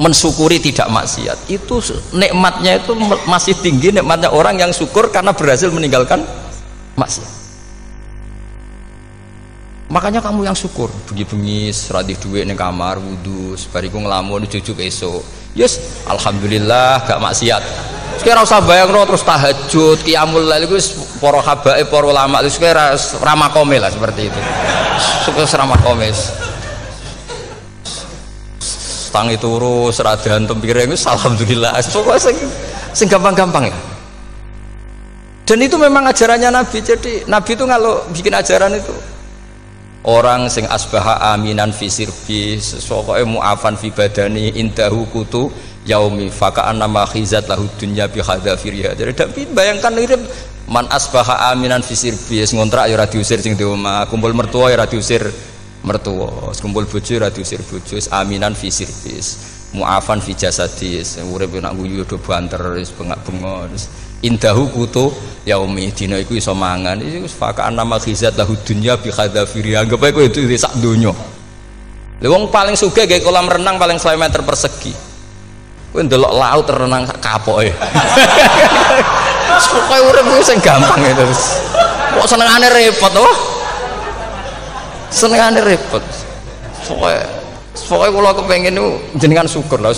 mensyukuri tidak maksiat, itu nikmatnya itu masih tinggi nikmatnya orang yang syukur karena berhasil meninggalkan maksiat. Makanya kamu yang syukur, bengi-bengi radih duit ning kamar wudu, bariku ngelamun jujuk esuk. Yes, alhamdulillah gak maksiat. Sekira usah bayangno terus tahajud, qiyamul lail iku wis para habaib, para ulama wis kira ramakome lah seperti itu. Wis ramakome. Tangi turu seradan tempiring wis alhamdulillah. Pokoke sing gampang-gampang ya. Dan itu memang ajarannya Nabi. Jadi Nabi itu kalau bikin ajaran itu orang sing asbaha aminan fi sirbi, pokoke mu'afan fi badani indahu kutu yaumi faka'an nama khizat lahu dunya bi hadzafiriha. Jadi David bayangkan mirip man asbaha aminan fi sirbi, ngontrak ya ora diusir sing di omah, kumpul mertua ya ora diusir mertua, kumpul bojo ya ora diusir bojo, aminan fi sirbi, mu'afan fi jasadis, urip nak guyu do banter wis bengak-bengok. Indahu kutu yaumi, dina iku iso mangan, iku faka'an nama khizat lahu dunya bi hadzafiriha. Anggap ae kowe itu sak donya. Lha wong paling sugih gawe kolam renang paling 100 meter persegi. Kowe ndelok laut renang sak kapoke. Pokoke urip ku sing gampang itu. Kok senengane repot to? Senengane repot. Pokoke kula kepengin niku jenengan syukur lho.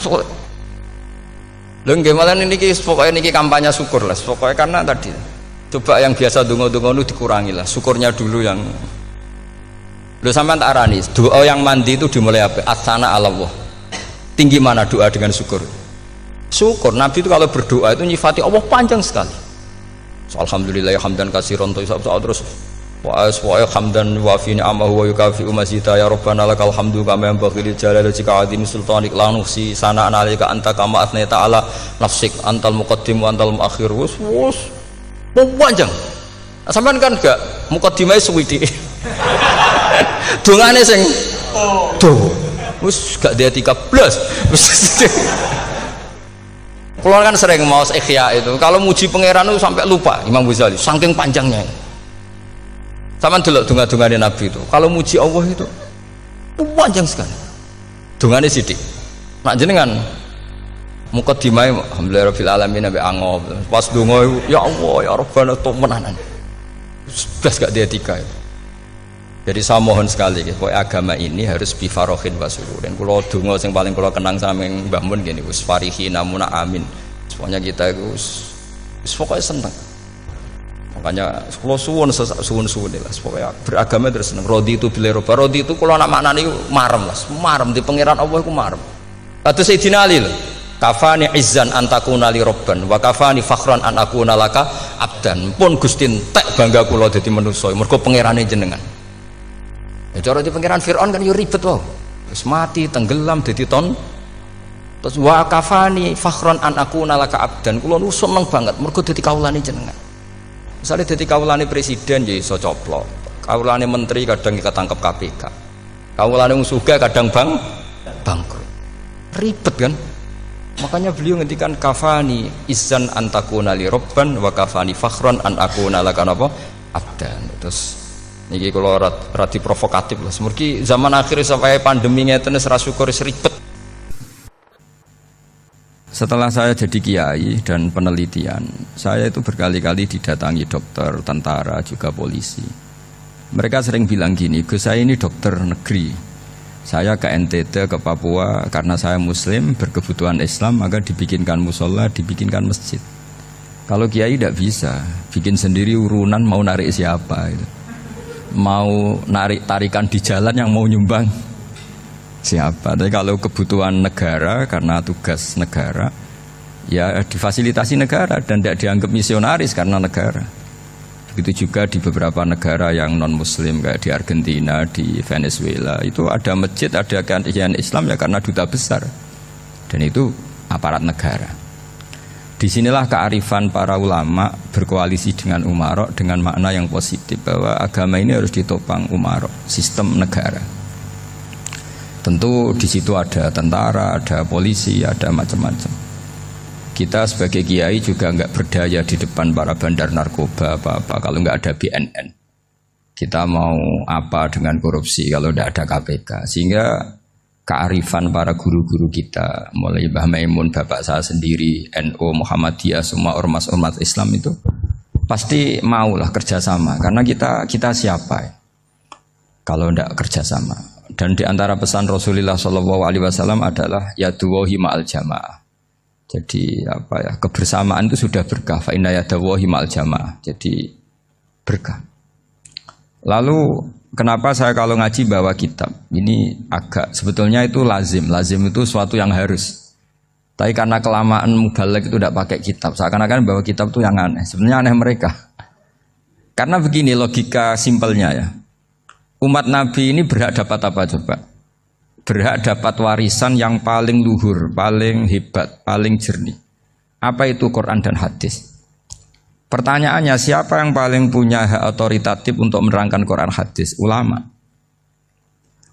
Pokoke lho nggih malah niki pokoke niki kampanye syukur lah. Pokoke karena tadi coba yang biasa donga-donga niku dikurangi lah. Syukurnya dulu yang lho sampean tak arani, doa yang mandi itu dimulai apa? Asana Allah. Tinggi mana doa dengan syukur? Syukur. Nabi itu kalau berdoa itu nyifati Allah panjang sekali. Alhamdulillah hamdan katsiran terus wa hamdan wa fi ni'amahu wa yukafi mazida ya rabbana lakal hamdu kama yanbaghi li jalali wajhika azimi sultanik la nuhsi sana'an 'alaika anta kama athnai ta'ala nafsik antal muqaddim wa antal muakhir. Wus panjang. Sampean kan gak muqaddimah suwidi. Dongane sing wis gak dia 13 kalau kan sering mau ikhya itu kalau muji pangeran itu sampai lupa Imam Ghazali saking panjangnya sama delok donga-dongane Nabi itu kalau muji Allah itu panjang sekali dongane sithik nak jenengan muqaddimah alhamdulillahirabbil alamin nabi angob pas donga ya Allah ya Rabbana to menanan blas gak dia 3 itu. Jadi saya mohon sekali, agama ini harus bifarohin wasururin. Kalau dungo yang paling kalau kenang sama yang Mbah Mun gini, us farihi namuna amin. Semuanya kita itu, pokoknya senang. Makanya kalau suwun lah, pokoknya beragama terus senang. Rodi itu bila roba, rodi itu kalau anak makna ini marem lah, marem di pangeran Allah itu marem. Atau Sayyidina Ali loh, kafani izzan antakuna li robban, wa kafani fakhran anakuna laka abdan. Pun gustin tek bangga kulo jadi manusia, mergo pangerane jenengan. Ya cara di pangeran Fir'aun kan yo ribet wae. Terus mati, tenggelam dadi ton. Terus wa kafani fakhron an akuna laka abdan. Kula nu seneng banget mergo dadi kawulane jenengan. Misalnya jadi kaulane presiden ya iso coplok, kaulane menteri kadang ketangkep KPK, kaulane wong sugih kadang bangkrut. Ribet kan? Makanya beliau ngendikan kafani izan antakuna li robban wa kafani fakhran an akuna laka napa abdan. Terus niki kula radi provokatif lah. Semergi zaman akhir sampai pandemi ngeten wis ra syukur ribet. Setelah saya jadi kiai dan penelitian, saya itu berkali-kali didatangi dokter, tentara, juga polisi. Mereka sering bilang gini, Gus saya ini dokter negeri. Saya ke NTT, ke Papua, karena saya muslim, berkebutuhan Islam, maka dibikinkan musola, dibikinkan masjid. Kalau kiai tidak bisa, bikin sendiri urunan mau narik siapa itu. Mau narik tarikan di jalan yang mau nyumbang siapa. Tapi kalau kebutuhan negara, karena tugas negara, ya difasilitasi negara dan tidak dianggap misionaris karena negara. Begitu juga di beberapa negara yang non-muslim kayak di Argentina, di Venezuela itu ada masjid, ada kajian Islam ya karena duta besar dan itu aparat negara. Disinilah kearifan para ulama berkoalisi dengan umarok dengan makna yang positif bahwa agama ini harus ditopang umarok, sistem negara. Tentu di situ ada tentara, ada polisi, ada macam-macam. Kita sebagai kiai juga nggak berdaya di depan para bandar narkoba apa-apa kalau nggak ada BNN. Kita mau apa dengan korupsi kalau tidak ada KPK. Sehingga kearifan para guru-guru kita, mulai Mbah Maimun, bapak saya sendiri, NU, Muhammadiyah, semua ormas-ormas Islam itu pasti maulah kerjasama. Karena kita siapa ya? Kalau tidak kerjasama. Dan di antara pesan Rasulullah SAW adalah yaduwahi ma'al jamaah. Jadi apa ya, kebersamaan itu sudah berkah. Fa inna yadallahi ma'al jamaah. Jadi berkah. Lalu kenapa saya kalau ngaji bawa kitab? Ini agak sebetulnya itu lazim. Lazim itu suatu yang harus. Tapi karena kelamaan mubaligh itu tidak pakai kitab. Seakan-akan bawa kitab itu yang aneh. Sebenarnya aneh mereka. Karena begini logika simpelnya ya. Umat Nabi ini berhak dapat apa coba? Berhak dapat warisan yang paling luhur, paling hebat, paling jernih. Apa itu Quran dan hadis? Pertanyaannya, siapa yang paling punya hak otoritatif untuk menerangkan Quran hadis? Ulama.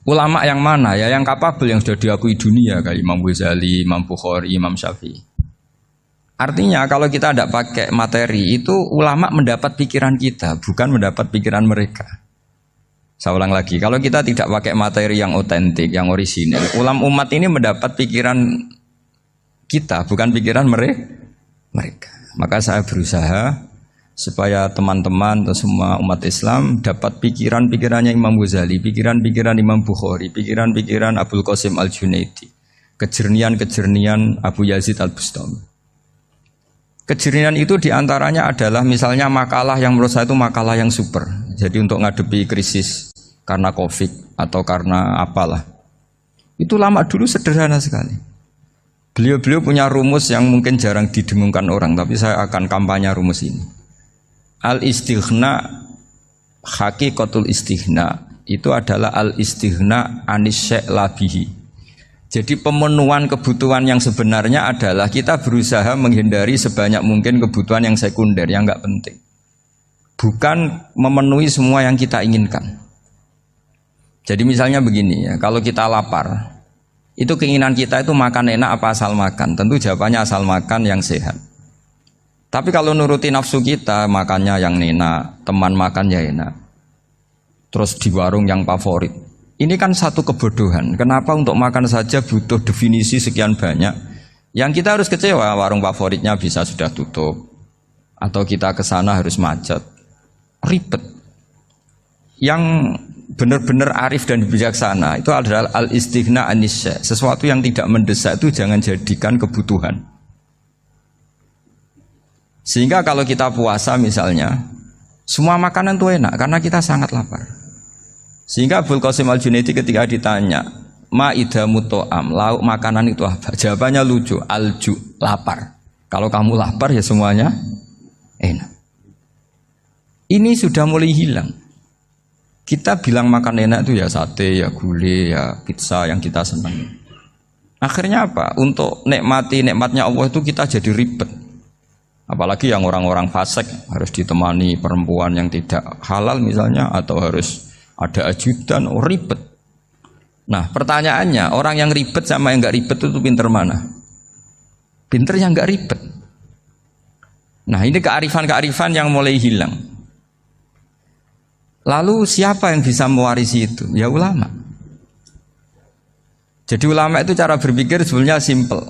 Ulama yang mana? Ya yang kapabel, yang sudah diakui dunia kayak Imam Ghazali, Imam Bukhari, Imam Syafi'i. Artinya kalau kita tidak pakai materi itu ulama mendapat pikiran kita, bukan mendapat pikiran mereka. Saya ulang lagi, kalau kita tidak pakai materi yang otentik, yang orisinil, umat ini mendapat pikiran kita, bukan pikiran mereka. Maka saya berusaha supaya teman-teman atau semua umat Islam dapat pikiran-pikirannya Imam Ghazali, pikiran-pikiran Imam Bukhari, pikiran-pikiran Abul Qasim Al-Junaidi, kejernian-kejernian Abu Yazid Al-Bustami. Kejernihan itu diantaranya adalah misalnya makalah yang menurut saya itu makalah yang super. Jadi untuk ngadepi krisis karena COVID atau karena apalah. Itu lama dulu sederhana sekali. Beliau-beliau punya rumus yang mungkin jarang didengungkan orang, tapi saya akan kampanye rumus ini. Al-istighna, hakikatul istighna, itu adalah al-istighna anis syai' labihi. Jadi pemenuhan kebutuhan yang sebenarnya adalah kita berusaha menghindari sebanyak mungkin kebutuhan yang sekunder, yang enggak penting. Bukan memenuhi semua yang kita inginkan. Jadi misalnya begini ya, kalau kita lapar, itu keinginan kita itu makan enak apa asal makan? Tentu jawabannya asal makan yang sehat. Tapi kalau nuruti nafsu kita, makannya yang enak, teman makan ya enak. Terus di warung yang favorit. Ini kan satu kebodohan. Kenapa untuk makan saja butuh definisi sekian banyak? Yang kita harus kecewa, warung favoritnya bisa sudah tutup. Atau kita ke sana harus macet. Ribet. Yang benar-benar arif dan bijaksana itu adalah al-istighna anisya. Sesuatu yang tidak mendesak itu jangan jadikan kebutuhan. Sehingga kalau kita puasa misalnya, semua makanan itu enak karena kita sangat lapar. Sehingga Abul Qasim Al-Junaidi ketika ditanya, ma'idamu to'am, lauk makanan itu apa? Jawabannya lucu, alju, lapar. Kalau kamu lapar ya semuanya enak. Ini sudah mulai hilang. Kita bilang makan enak itu ya sate, ya gulai, ya pizza yang kita senang. Akhirnya apa? Untuk nikmati nikmatnya Allah itu kita jadi ribet. Apalagi yang orang-orang fasik harus ditemani perempuan yang tidak halal misalnya, atau harus ada ajudan, ribet. Nah pertanyaannya, orang yang ribet sama yang nggak ribet itu pinter mana? Pinter yang nggak ribet. Nah ini kearifan-kearifan yang mulai hilang. Lalu siapa yang bisa mewarisi itu? Ya ulama. Jadi ulama itu cara berpikir sebenarnya simple.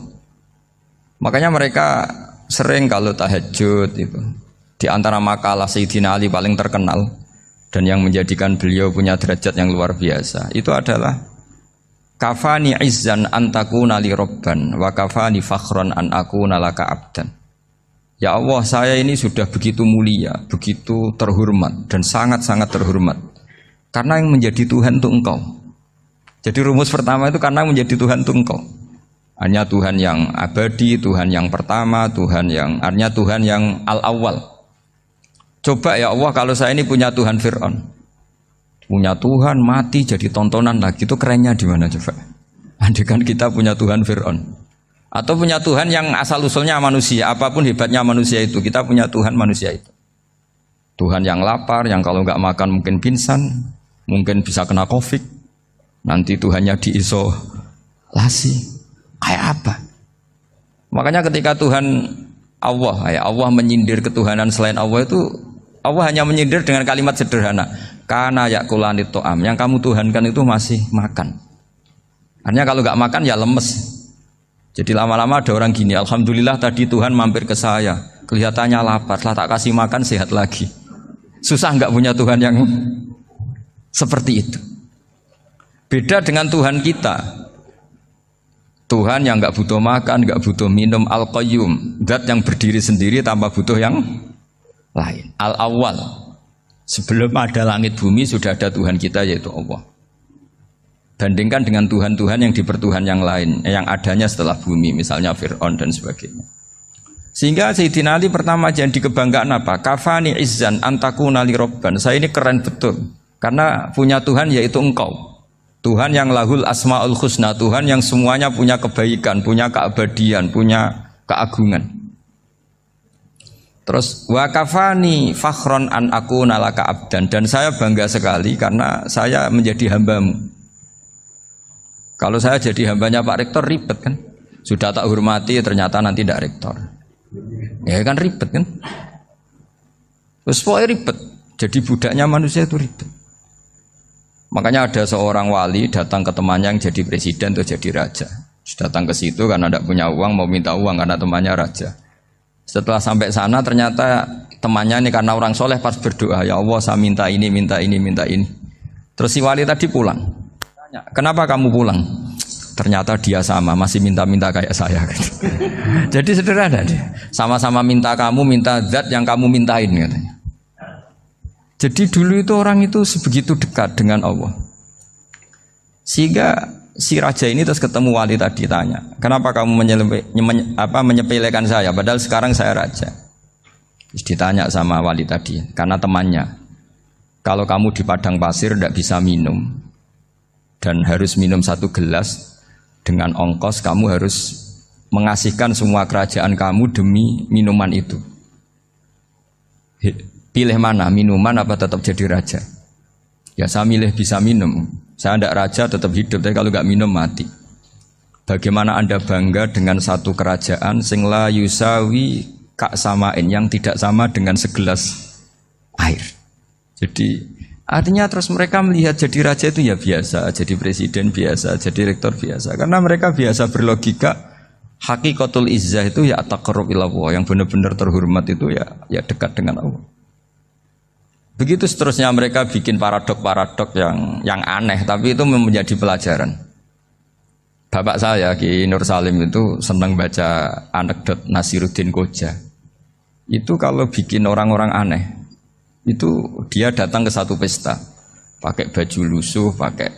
Makanya mereka sering kalau tahajud itu, di antara makalah Sayyidina Ali paling terkenal dan yang menjadikan beliau punya derajat yang luar biasa itu adalah kafani izzan antakuna li robban wa kafani fakhron an akuna laka abdan. Ya Allah, saya ini sudah begitu mulia, begitu terhormat dan sangat-sangat terhormat karena yang menjadi Tuhan itu Engkau. Jadi rumus pertama itu karena menjadi Tuhan itu Engkau. Hanya Tuhan yang abadi, Tuhan yang pertama, artinya Tuhan yang al-awwal. Coba ya Allah, kalau saya ini punya Tuhan Fir'aun, punya Tuhan mati jadi tontonan lagi, itu kerennya di mana coba? Andai kan kita punya Tuhan Fir'aun, atau punya Tuhan yang asal usulnya manusia, apapun hebatnya manusia itu, kita punya Tuhan manusia itu. Tuhan yang lapar, yang kalau nggak makan mungkin pingsan, mungkin bisa kena COVID, nanti Tuhannya diisolasi. Kayak apa? Makanya ketika Tuhan Allah menyindir ketuhanan selain Allah itu, Allah hanya menyindir dengan kalimat sederhana, kana yakulanit to'am, yang kamu tuhankan itu masih makan. Artinya kalau nggak makan ya lemes. Jadi lama-lama ada orang gini, alhamdulillah tadi Tuhan mampir ke saya, kelihatannya lapar, setelah tak kasih makan sehat lagi. Susah nggak punya Tuhan yang seperti itu. Beda dengan Tuhan kita. Tuhan yang nggak butuh makan, nggak butuh minum, al-qayyum, zat yang berdiri sendiri tanpa butuh yang lain. Al-awwal, sebelum ada langit bumi sudah ada Tuhan kita yaitu Allah. Bandingkan dengan Tuhan-Tuhan yang dipertuhan yang lain, yang adanya setelah bumi, misalnya Fir'aun dan sebagainya. Sehingga Sayyidina Ali pertama jadi kebanggaan apa? Kafani izzan antakuna li robban. Saya ini keren betul, karena punya Tuhan yaitu Engkau. Tuhan yang lahul asma'ul husna, Tuhan yang semuanya punya kebaikan, punya keabadian, punya keagungan. Terus wa kafani fakhron an akuna laka abdan, dan saya bangga sekali karena saya menjadi hambamu. Kalau saya jadi hambanya Pak Rektor ribet kan? Sudah tak hormati ternyata nanti tidak rektor. Ya kan ribet kan? Terus pokoknya ribet. Jadi budaknya manusia itu ribet. Makanya ada seorang wali datang ke temannya yang jadi presiden atau jadi raja. Datang ke situ karena tidak punya uang, mau minta uang karena temannya raja. Setelah sampai sana ternyata temannya ini karena orang soleh pas berdoa, ya Allah saya minta ini, minta ini, minta ini. Terus si wali tadi pulang. Tanya, kenapa kamu pulang? Ternyata dia sama, masih minta-minta kayak saya. Jadi sederhana dia. Sama-sama minta kamu, minta zat yang kamu mintain katanya. Jadi dulu itu orang itu sebegitu dekat dengan Allah. Sehingga si raja ini terus ketemu wali tadi tanya, kenapa kamu menyepelekan saya padahal sekarang saya raja? Terus ditanya sama wali tadi, karena temannya, kalau kamu di padang pasir tidak bisa minum dan harus minum 1 gelas, dengan ongkos kamu harus mengasihkan semua kerajaan kamu demi minuman itu. Pilih mana, minuman apa tetap jadi raja? Ya saya milih bisa minum. Saya tidak raja tetap hidup, tapi kalau nggak minum mati. Bagaimana Anda bangga dengan satu kerajaan sing la yusawi kak samain, yang tidak sama dengan segelas air. Jadi artinya terus mereka melihat jadi raja itu ya biasa, jadi presiden biasa, jadi rektor biasa. Karena mereka biasa berlogika, hakikatul izzah itu ya taqarrub ila Allah, yang benar-benar terhormat itu ya dekat dengan Allah. Begitu seterusnya mereka bikin paradok-paradok yang aneh, tapi itu menjadi pelajaran. Bapak saya Ki Nur Salim itu senang baca anekdot Nasiruddin Koja. Itu kalau bikin orang-orang aneh, itu dia datang ke satu pesta, pakai baju lusuh, pakai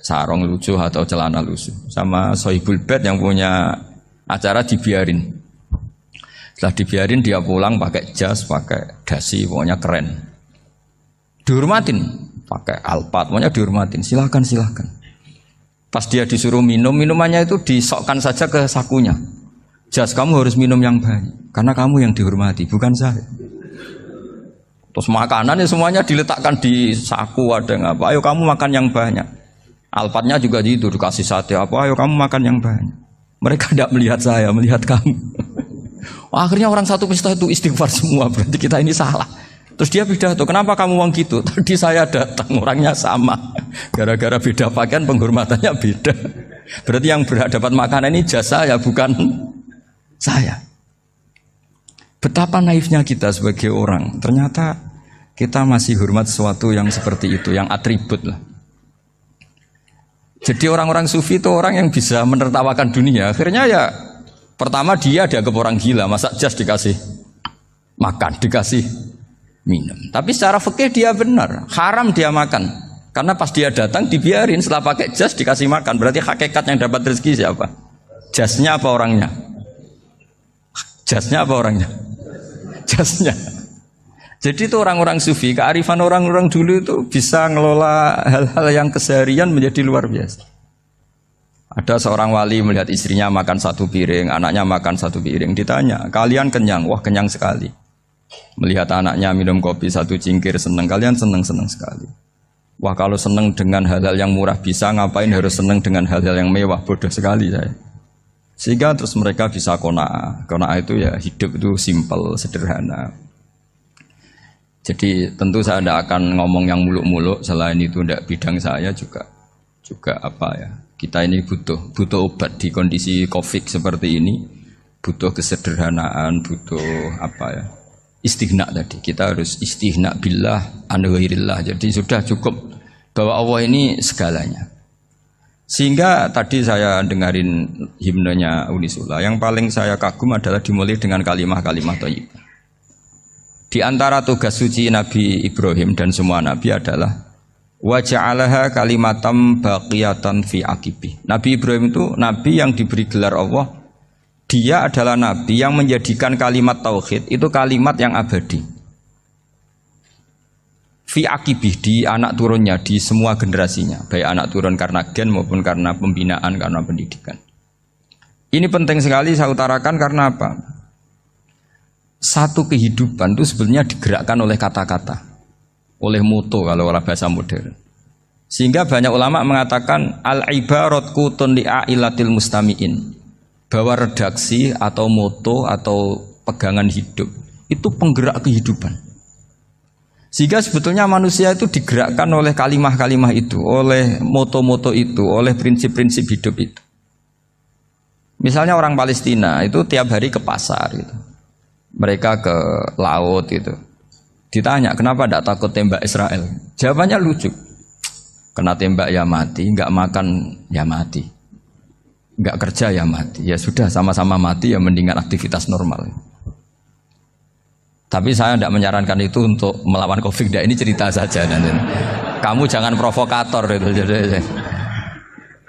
sarung lusuh atau celana lusuh, sama Sohibul Bed yang punya acara dibiarin. Setelah dibiarin dia pulang pakai jas, pakai dasi, pokoknya keren. Dihormatin, pakai alpat, pokoknya dihormatin. Silakan. Pas dia disuruh minum, minumannya itu disokkan saja ke sakunya. Jas, kamu harus minum yang banyak. Karena kamu yang dihormati, bukan saya. Terus makanan ya semuanya diletakkan di saku, ada apa? Ayo kamu makan yang banyak. Alfatnya juga gitu, dikasih sate apa? Ayo kamu makan yang banyak. Mereka tidak melihat saya, melihat kamu. Akhirnya orang satu pesta itu istighfar semua, berarti kita ini salah. Terus dia pidato, kenapa kamu uang gitu? Tadi saya datang, orangnya sama. Gara-gara beda pakaian, penghormatannya beda. Berarti yang berhak dapat makanan ini jasa ya, bukan saya. Betapa naifnya kita sebagai orang. Ternyata kita masih hormat sesuatu yang seperti itu, yang atribut lah. Jadi orang-orang sufi itu orang yang bisa menertawakan dunia. Akhirnya ya, pertama dia dianggap orang gila, masa jas dikasih makan, dikasih minum. Tapi secara fikih dia benar, haram dia makan. Karena pas dia datang dibiarin, setelah pakai jas dikasih makan. Berarti hakikat yang dapat rezeki siapa? Jasnya apa orangnya? Jasnya apa orangnya? Jasnya. Jadi itu orang-orang sufi, kearifan orang-orang dulu itu bisa ngelola hal-hal yang keseharian menjadi luar biasa. Ada seorang wali melihat istrinya makan satu piring, anaknya makan satu piring. Ditanya, kalian kenyang? Wah, kenyang sekali. Melihat anaknya minum kopi satu cingkir, senang. Kalian senang-senang sekali. Wah, kalau senang dengan hal-hal yang murah bisa, ngapain harus senang dengan hal-hal yang mewah? Bodoh sekali saya. Sehingga terus mereka bisa qanaah. Qanaah itu ya hidup itu simpel, sederhana. Jadi tentu saya tidak akan ngomong yang muluk-muluk, selain itu tidak bidang saya juga apa ya. Kita ini butuh obat di kondisi Covid seperti ini, butuh kesederhanaan, butuh apa ya, istighna tadi. Kita harus istighna billah an ghairillah. Jadi sudah cukup bahwa Allah ini segalanya. Sehingga tadi saya dengarin himnenya Unisula, yang paling saya kagum adalah dimulai dengan kalimat-kalimat thayyibah. Di antara tugas suci Nabi Ibrahim dan semua Nabi adalah wa ja'alaha kalimatam baqiyatan fi aqibi. Nabi Ibrahim itu Nabi yang diberi gelar Allah. Dia adalah Nabi yang menjadikan kalimat tauhid itu kalimat yang abadi. Fi aqibi, di anak turunnya, di semua generasinya. Baik anak turun karena gen maupun karena pembinaan, karena pendidikan. Ini penting sekali saya utarakan karena apa? Satu kehidupan itu sebenarnya digerakkan oleh kata-kata, oleh moto kalau orang bahasa modern. Sehingga banyak ulama mengatakan al-ibarat qutun li'ailatil mustami'in, bahwa redaksi atau moto atau pegangan hidup itu penggerak kehidupan. Sehingga sebetulnya manusia itu digerakkan oleh kalimah-kalimah itu, oleh moto-moto itu, oleh prinsip-prinsip hidup itu. Misalnya orang Palestina itu tiap hari ke pasar gitu. Mereka ke laut itu. Ditanya, kenapa tidak takut tembak Israel? Jawabannya lucu. Kena tembak ya mati, nggak makan ya mati, nggak kerja ya mati. Ya sudah, sama-sama mati ya mendingan aktivitas normal. Tapi saya tidak menyarankan itu untuk melawan Covid. Ini cerita saja. Kamu jangan provokator itu.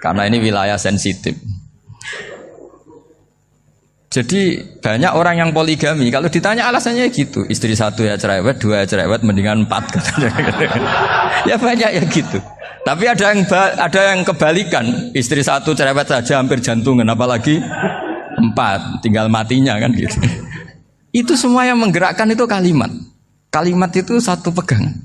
Karena ini wilayah sensitif. Jadi banyak orang yang poligami, kalau ditanya alasannya gitu, istri satu ya cerewet, dua ya cerewet, mendingan 4. Ya banyak ya gitu. Tapi ada yang kebalikan, istri satu cerewet saja hampir jantungan, apalagi 4, tinggal matinya kan gitu. Itu semua yang menggerakkan itu kalimat. Kalimat itu satu pegangan.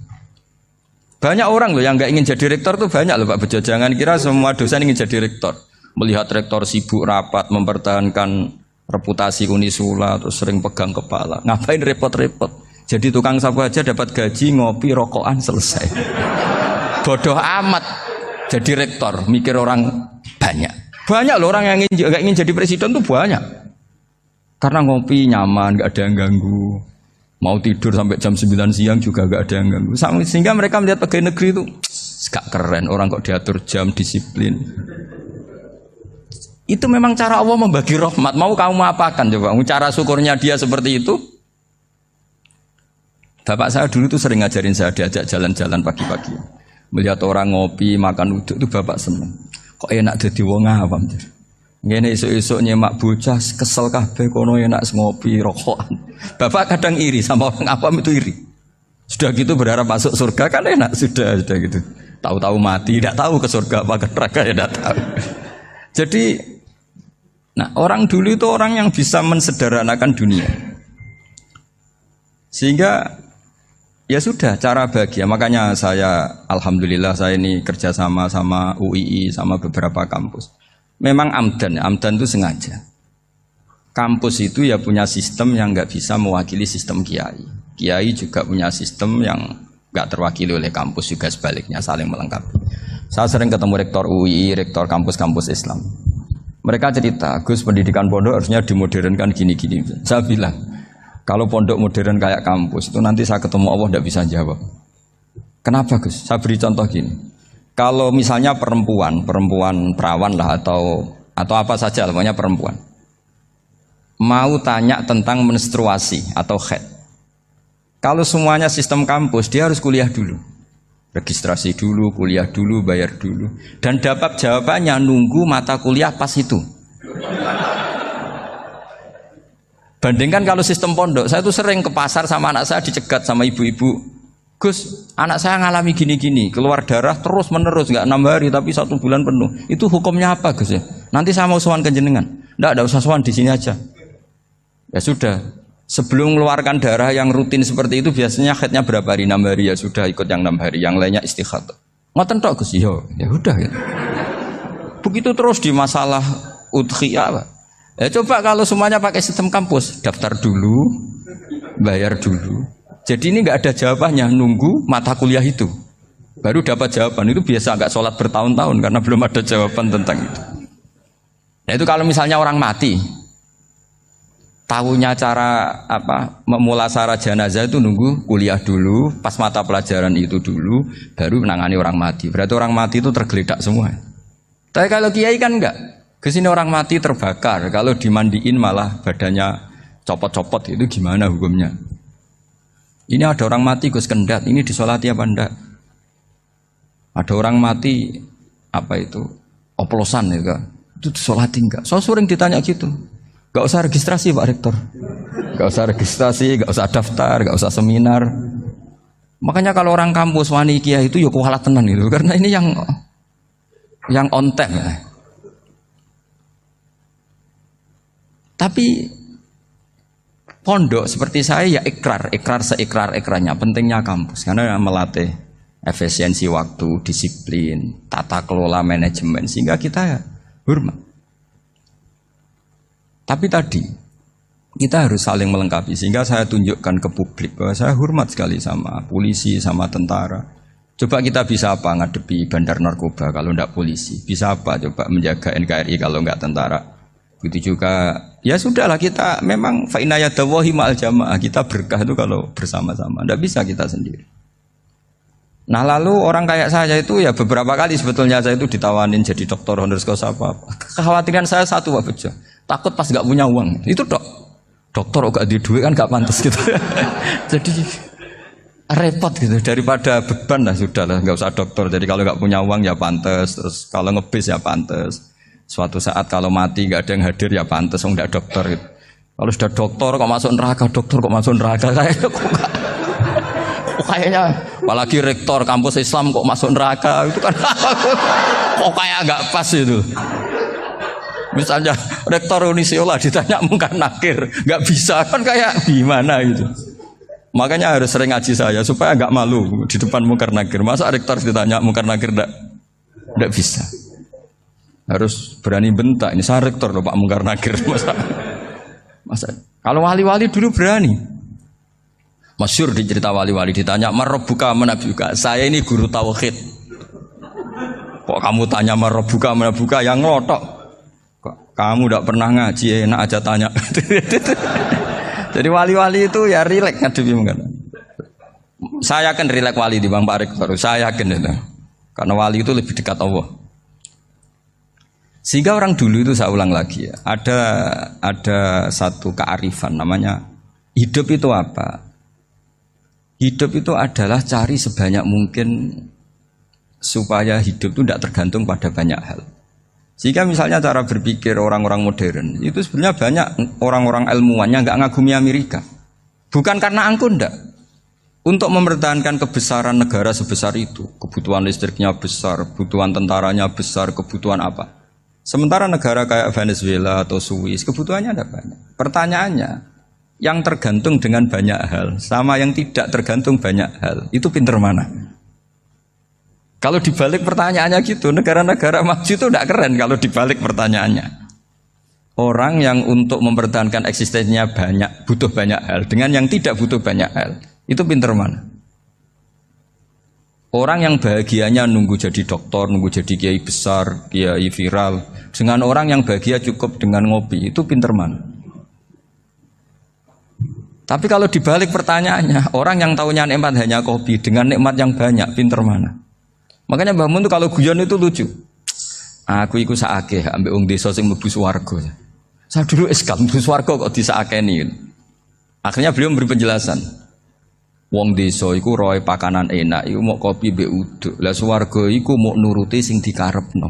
Banyak orang loh yang nggak ingin jadi rektor tuh banyak loh Pak Bejo. Jangan kira semua dosen ingin jadi rektor. Melihat rektor sibuk rapat, mempertahankan reputasi Unisula, terus sering pegang kepala. Ngapain repot-repot? Jadi tukang sapu aja dapat gaji, ngopi, rokokan, selesai. Bodoh amat jadi rektor, mikir orang banyak. Banyak loh orang yang gak ingin jadi presiden tuh banyak. Karena ngopi nyaman, gak ada yang ganggu. Mau tidur sampai jam 9 siang juga gak ada yang ganggu. Sehingga mereka melihat pegawai negeri itu gak keren, orang kok diatur jam, disiplin. Itu memang cara Allah membagi rahmat. Mau kamu apakan coba? Cara syukurnya dia seperti itu. Bapak saya dulu tuh sering ngajarin saya, diajak jalan-jalan pagi-pagi. Melihat orang ngopi, makan uduk itu bapak seneng. Kok enak jadi wong awam. Ngene esuk-esuk nyemak bocah kesel kabeh kono enak ngopi rokokan. Bapak kadang iri sama orang awam itu iri. Sudah gitu berharap masuk surga kan enak sudah gitu. Tahu-tahu mati, tidak tahu ke surga apa ke neraka ya tidak tahu. Jadi nah, orang dulu itu orang yang bisa mensederhanakan dunia. Sehingga ya sudah cara bahagia. Makanya saya alhamdulillah saya ini kerjasama sama UII sama beberapa kampus. Memang amdan itu sengaja. Kampus itu ya punya sistem yang nggak bisa mewakili sistem kiai. Kiai juga punya sistem yang nggak terwakili oleh kampus, juga sebaliknya saling melengkapi. Saya sering ketemu rektor UII, rektor kampus-kampus Islam. Mereka cerita, Gus, pendidikan pondok harusnya dimodernkan gini-gini. Saya bilang, kalau pondok modern kayak kampus itu nanti saya ketemu Allah tidak bisa jawab. Kenapa, Gus? Saya beri contoh gini. Kalau misalnya perempuan perawan lah atau apa saja, namanya perempuan, mau tanya tentang menstruasi atau haid. Kalau semuanya sistem kampus, dia harus kuliah dulu. Registrasi dulu, kuliah dulu, bayar dulu. Dan dapat jawabannya nunggu mata kuliah pas itu. Bandingkan kalau sistem pondok, saya tuh sering ke pasar sama anak saya dicegat sama ibu-ibu. Gus, anak saya ngalami gini-gini, keluar darah terus menerus, nggak 6 hari tapi 1 bulan penuh. Itu hukumnya apa, Gus ya? Nanti saya mau sowan ke jenengan. Nggak usah sowan, di sini aja. Ya sudah, sebelum mengeluarkan darah yang rutin seperti itu biasanya haidnya berapa hari? 6 hari, ya sudah ikut yang 6 hari, yang lainnya istighadah. Ngoten tok, Gus, ya udah ya. Begitu terus di masalah udhiyah, Pak. Ya coba kalau semuanya pakai sistem kampus, daftar dulu, bayar dulu. Jadi ini nggak ada jawabannya, nunggu mata kuliah itu, baru dapat jawaban. Itu biasa nggak sholat bertahun-tahun karena belum ada jawaban tentang itu. Nah itu kalau misalnya orang mati, tahunya cara memulasara jenazah itu nunggu kuliah dulu, pas mata pelajaran itu dulu, baru menangani orang mati. Berarti orang mati itu tergeledak semua. Tapi kalau kiai kan enggak. Kesini orang mati terbakar, kalau dimandiin malah badannya copot-copot, itu gimana hukumnya? Ini ada orang mati Gus Kendat, ini disolati apa enggak? Ada orang mati oplosan ya kan? Itu disolati enggak? So sering ditanya gitu. Gak usah registrasi Pak Rektor, gak usah registrasi, gak usah daftar, gak usah seminar. Makanya kalau orang kampus wani kiai itu ya kualat tenan itu, karena ini yang on time ya. Tapi pondok seperti saya ya ikrar seikrar-ikrarnya. Pentingnya kampus karena melatih efisiensi waktu, disiplin, tata kelola manajemen sehingga kita ya hormat. Tapi tadi kita harus saling melengkapi sehingga saya tunjukkan ke publik bahwa saya hormat sekali sama polisi, sama tentara. Coba kita bisa apa ngadepi bandar narkoba kalau enggak polisi? Bisa apa coba menjaga NKRI kalau enggak tentara? Begitu juga, ya sudahlah kita memang fa'inayadawahi ma'al jamaah, kita berkah itu kalau bersama-sama, tidak bisa kita sendiri. Nah lalu orang kayak saya itu ya beberapa kali sebetulnya saya itu ditawanin jadi dokter honoris causa apa. Kekhawatiran saya satu Pak Bejo, takut pas gak punya uang, itu dokter gak ada duit kan gak pantas gitu. Jadi repot gitu, daripada beban lah sudah lah, gak usah dokter. Jadi kalau gak punya uang ya pantas, terus kalau ngebis ya pantas. Suatu saat kalau mati nggak ada yang hadir ya pantas, nggak dokter gitu. Kalau sudah dokter kok masuk neraka, kayaknya apalagi rektor kampus Islam kok masuk neraka itu kan kok kayak nggak pas itu. Misalnya rektor Unisiola ditanya mungkar nakir, nggak bisa kan kayak gimana gitu. Makanya harus sering ngaji saya supaya nggak malu di depan mungkar nakir. Masa rektor ditanya mungkar nakir nggak bisa. Harus berani bentak, ini saya rektor loh Pak Mungkar Nakir. Masa kalau wali-wali dulu berani. Masyhur di cerita wali-wali ditanya marabbuka manabuka, saya ini guru tauhid. Kok kamu tanya marabbuka manabuka, yang ngelotok. Kok kamu tidak pernah ngaji, enak aja tanya. Jadi wali-wali itu ya rileks ngadepi mungkin. Saya yakin rileks wali di Bang Pak Rektor, saya yakin itu. Karena wali itu lebih dekat Allah. Sehingga orang dulu itu saya ulang lagi ya, ada satu kearifan namanya hidup itu apa? Hidup itu adalah cari sebanyak mungkin supaya hidup itu tidak tergantung pada banyak hal. Sehingga misalnya cara berpikir orang-orang modern itu sebenarnya banyak orang-orang ilmuwannya nggak ngagumi Amerika. Bukan karena angkuh ndak. Untuk mempertahankan kebesaran negara sebesar itu, kebutuhan listriknya besar, kebutuhan tentaranya besar, kebutuhan apa? Sementara negara kayak Venezuela atau Swiss kebutuhannya ada banyak. Pertanyaannya, yang tergantung dengan banyak hal sama yang tidak tergantung banyak hal, itu pinter mana? Kalau dibalik pertanyaannya gitu, negara-negara maju itu tidak keren kalau dibalik pertanyaannya. Orang yang untuk mempertahankan eksistensinya banyak, butuh banyak hal, dengan yang tidak butuh banyak hal, itu pinter mana? Orang yang bahagianya nunggu jadi dokter, nunggu jadi kiai besar, kiai viral, dengan orang yang bahagia cukup dengan ngopi, itu pinter mana? Tapi kalau dibalik pertanyaannya, orang yang tahunya nikmat hanya kopi, dengan nikmat yang banyak, pinter mana? Makanya Mbah Mun tuh kalau guyon itu lucu. Aku iku sakake ambek wong desa sing mlebu swarga. Saya dulu eskal mlebu swarga kok disakeni. Akhirnya beliau memberi penjelasan. Wong desa iku roe pakanan enak, iku mau kopi mbek uduk. Lah swarga iku mau nuruti sing dikarepno.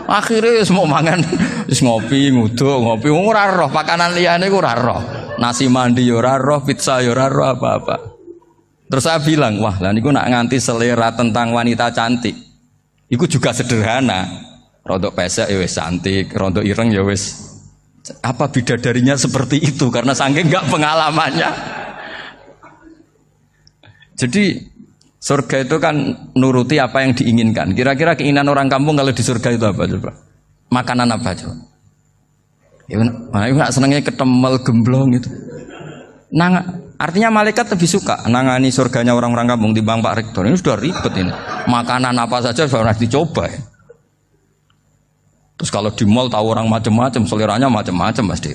Akhirnya semua mangan wis ngopi, nguduk, ngopi ora roh pakanan liyane iku ora roh. Nasi mandi yo ora roh, pizza yo ora roh apa-apa. Terus saya bilang, wah lah niku nak nganti selera tentang wanita cantik. Iku juga sederhana. Rodok pesek ya wis cantik, rodok ireng ya wis. Apa bidadarinya seperti itu karena saking enggak pengalamannya. Jadi surga itu kan nuruti apa yang diinginkan. Kira-kira keinginan orang kampung kalau di surga itu apa coba? Makanan apa coba? Ya nak senengnya ketemel gemblong gitu. Artinya malaikat lebih suka nangani surganya orang-orang kampung di Bang Pak Rektor. Ini sudah ribet ini. Makanan apa saja sudah pernah dicoba ya. Terus kalau di mall tahu orang macam-macam, seleranya macam-macam pasti.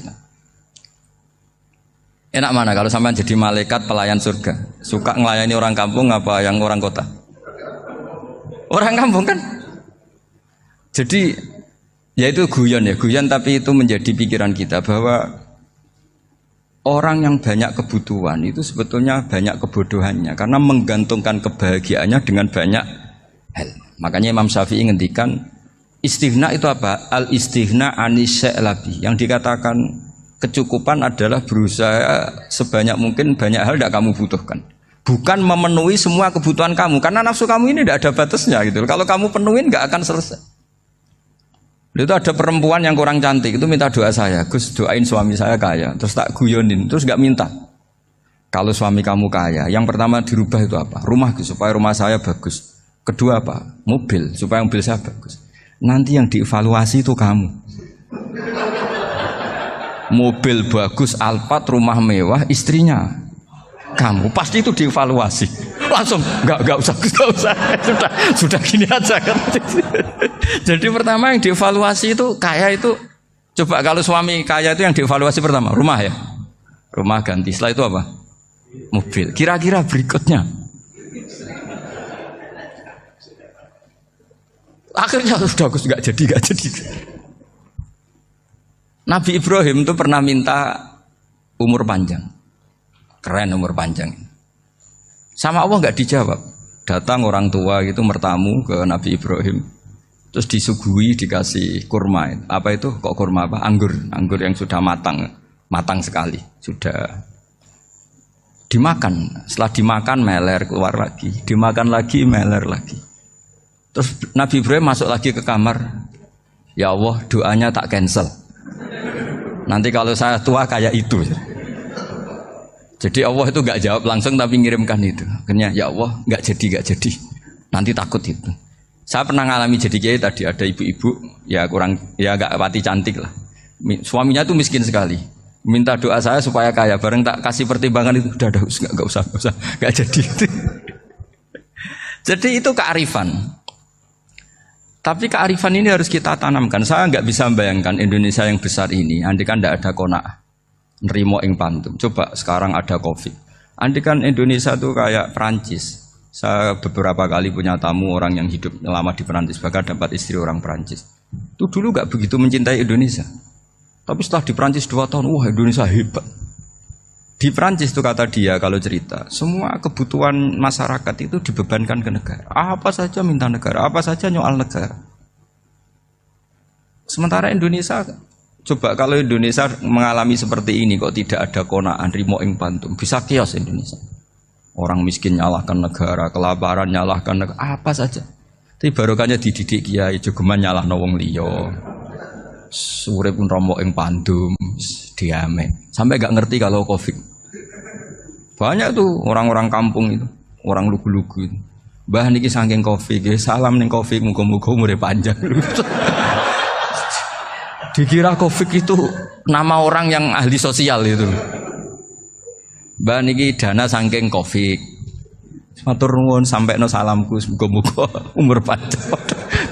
Enak mana kalau sampai jadi malaikat pelayan surga? Suka ngelayani orang kampung apa yang orang kota? Orang kampung kan. Jadi ya itu guyon tapi itu menjadi pikiran kita bahwa orang yang banyak kebutuhan itu sebetulnya banyak kebodohannya karena menggantungkan kebahagiaannya dengan banyak hal. Makanya Imam Syafi'i ngendikan istighna itu apa? Al istighna anisya'i. Yang dikatakan kecukupan adalah berusaha sebanyak mungkin banyak hal tidak kamu butuhkan. Bukan memenuhi semua kebutuhan kamu karena nafsu kamu ini tidak ada batasnya gitu. Kalau kamu penuhin nggak akan selesai. Itu ada perempuan yang kurang cantik, itu minta doa saya, Gus doain suami saya kaya, terus tak guyonin, terus nggak minta. Kalau suami kamu kaya, yang pertama dirubah itu apa? Rumah Gus, supaya rumah saya bagus. Kedua apa? Mobil, supaya mobil saya bagus. Nanti yang dievaluasi itu kamu. Mobil bagus, Alphard, rumah mewah, istrinya kamu pasti itu dievaluasi. Langsung nggak usah sudah gini aja kan. Jadi pertama yang dievaluasi itu kaya itu, coba kalau suami kaya itu yang dievaluasi pertama rumah ya, rumah ganti. Setelah itu apa? Mobil. Kira-kira berikutnya akhirnya sudah nggak jadi. Nabi Ibrahim itu pernah minta umur panjang, keren umur panjang. Sama Allah nggak dijawab. Datang orang tua gitu mertamu ke Nabi Ibrahim, terus disuguhi dikasih kurma. Apa itu? Kok kurma apa? Anggur yang sudah matang sekali, sudah dimakan. Setelah dimakan meler keluar lagi, dimakan lagi meler lagi. Terus Nabi Ibrahim masuk lagi ke kamar. Ya Allah, doanya tak cancel. Nanti kalau saya tua kayak itu. Jadi Allah itu nggak jawab langsung tapi ngirimkan itu. Akhirnya ya Allah nggak jadi. Nanti takut itu. Saya pernah ngalami jadi kiai tadi, ada ibu-ibu ya nggak pati cantik lah. Suaminya tuh miskin sekali. Minta doa saya supaya kaya. Bareng tak kasih pertimbangan itu udah nggak usah nggak jadi. Jadi itu kearifan. Tapi kearifan ini harus kita tanamkan. Saya nggak bisa membayangkan Indonesia yang besar ini. Andai kan tidak ada qanaah. Nerimo ing pantum. Coba sekarang ada Covid. Andai kan Indonesia tuh kayak Perancis. Saya beberapa kali punya tamu orang yang hidup lama di Perancis, bahkan dapat istri orang Perancis. Itu dulu gak begitu mencintai Indonesia. Tapi setelah di Perancis 2 tahun, wah Indonesia hebat. Di Perancis itu kata dia kalau cerita, semua kebutuhan masyarakat itu dibebankan ke negara. Apa saja minta negara, apa saja nyoal negara. Sementara Indonesia, coba kalau Indonesia mengalami seperti ini kok tidak ada qanaah rimo ing pantum, bisa kios Indonesia. Orang miskin nyalahkan negara, kelaparan nyalahkan negara, apa saja. Tapi barokahnya dididik kiai jogeman nyalahno wong liya. Urip pun rombok ing pandum, diame. Sampai gak ngerti kalau Covid. Banyak tuh orang-orang kampung itu, orang lugu-lugu itu. Mbah niki saking Covid, salam ning Covid, muga-muga umure panjang. Dikira Covid itu nama orang yang ahli sosial itu. Mbah niki dana saking Covid. Matur nuwun sampekno salamku, muga-muga umur panjang.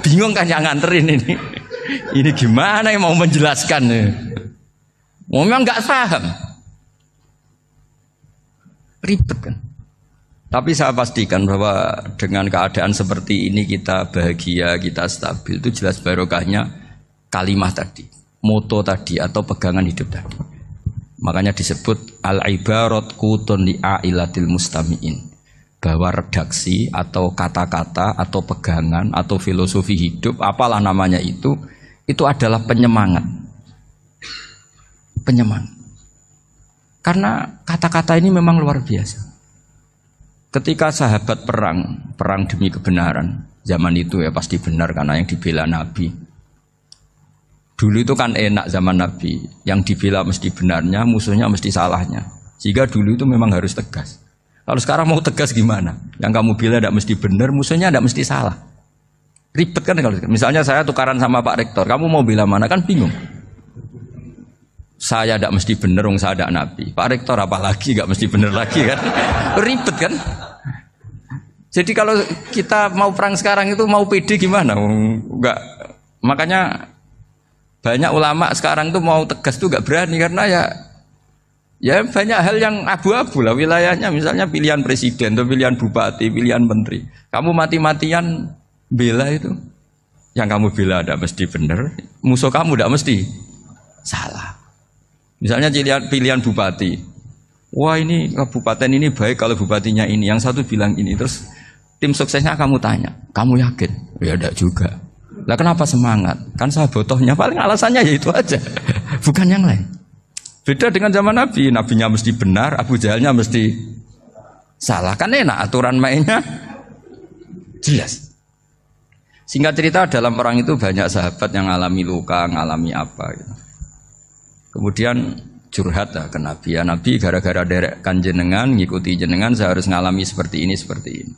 Bingung kan yang nganterin ini. Ini gimana yang mau menjelaskan? Memang nggak paham, ribet kan. Tapi saya pastikan bahwa dengan keadaan seperti ini kita bahagia, kita stabil, itu jelas barokahnya kalimah tadi, moto tadi atau pegangan hidup tadi. Makanya disebut al-ibarat qutun li'ailatil mustami'in. Bahwa redaksi atau kata-kata atau pegangan atau filosofi hidup, apalah namanya itu adalah penyemangat. Penyemangat. Karena kata-kata ini memang luar biasa. Ketika sahabat perang demi kebenaran, zaman itu ya pasti benar karena yang dibela Nabi. Dulu itu kan enak zaman Nabi, yang dibela mesti benarnya, musuhnya mesti salahnya. Sehingga dulu itu memang harus tegas. Kalau sekarang mau tegas gimana? Yang kamu bela tidak mesti benar, musuhnya tidak mesti salah. Ribet kan kalau misalnya saya tukaran sama Pak Rektor, kamu mau bela mana kan bingung. Saya tidak mesti benar, saya tidak Nabi. Pak Rektor apalagi nggak mesti benar lagi kan? Ribet kan? Jadi kalau kita mau perang sekarang itu mau pede gimana? Enggak. Makanya banyak ulama sekarang tuh mau tegas tuh nggak berani karena ya banyak hal yang abu-abu lah wilayahnya, misalnya pilihan presiden atau pilihan bupati, pilihan menteri. Kamu mati-matian bela itu, yang kamu bela tidak mesti benar, musuh kamu tidak mesti salah. Misalnya pilihan bupati, wah ini kabupaten ini baik kalau bupatinya ini, yang satu bilang ini, terus tim suksesnya kamu tanya, kamu yakin? Ya tidak juga. Lah kenapa semangat? Kan saya botohnya, paling alasannya ya itu aja, bukan yang lain. Beda dengan zaman Nabi, Nabinya mesti benar, Abu Jahalnya mesti salah. Kan enak, aturan mainnya jelas. Singkat cerita dalam perang itu banyak sahabat yang alami luka, ngalami apa gitu. Kemudian curhat lah ke Nabi, ya Nabi gara-gara derekkan jenengan, ngikuti jenengan saya harus ngalami seperti ini, seperti ini.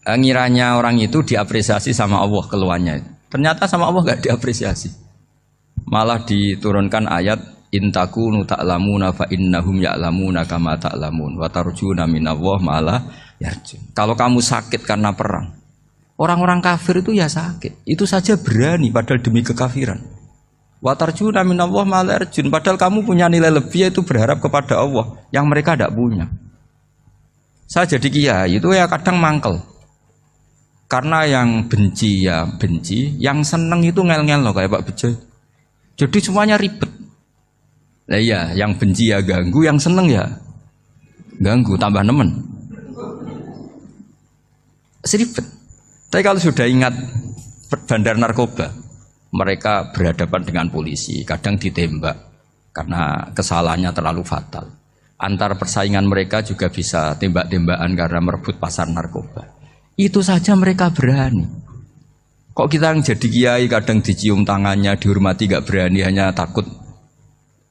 Ngiranya orang itu diapresiasi sama Allah keluarnya. Ternyata sama Allah gak diapresiasi. Malah diturunkan ayat in takunu ta'lamuna fa innahum ya'lamuna kama ta'lamun wa tarjuna minallah ma la yarjun. Kalau kamu sakit karena perang, orang-orang kafir itu ya sakit, itu saja berani padahal demi kekafiran. Wa tarjuna minallah ma la yarjun, padahal kamu punya nilai lebih yaitu berharap kepada Allah yang mereka tidak punya. Saya jadi kiai itu ya kadang mangkel. Karena yang benci ya benci, yang seneng itu ngel-ngel loh kayak Pak Bejo. Jadi semuanya ribet. Nah iya, yang benci ya ganggu, yang seneng ya ganggu, tambah nemen. Seribet. Tapi kalau sudah ingat bandar narkoba, mereka berhadapan dengan polisi, kadang ditembak karena kesalahannya terlalu fatal. Antar persaingan mereka juga bisa tembak-tembakan karena merebut pasar narkoba. Itu saja mereka berani. Kok kita yang jadi kiai kadang dicium tangannya, dihormati gak berani, hanya takut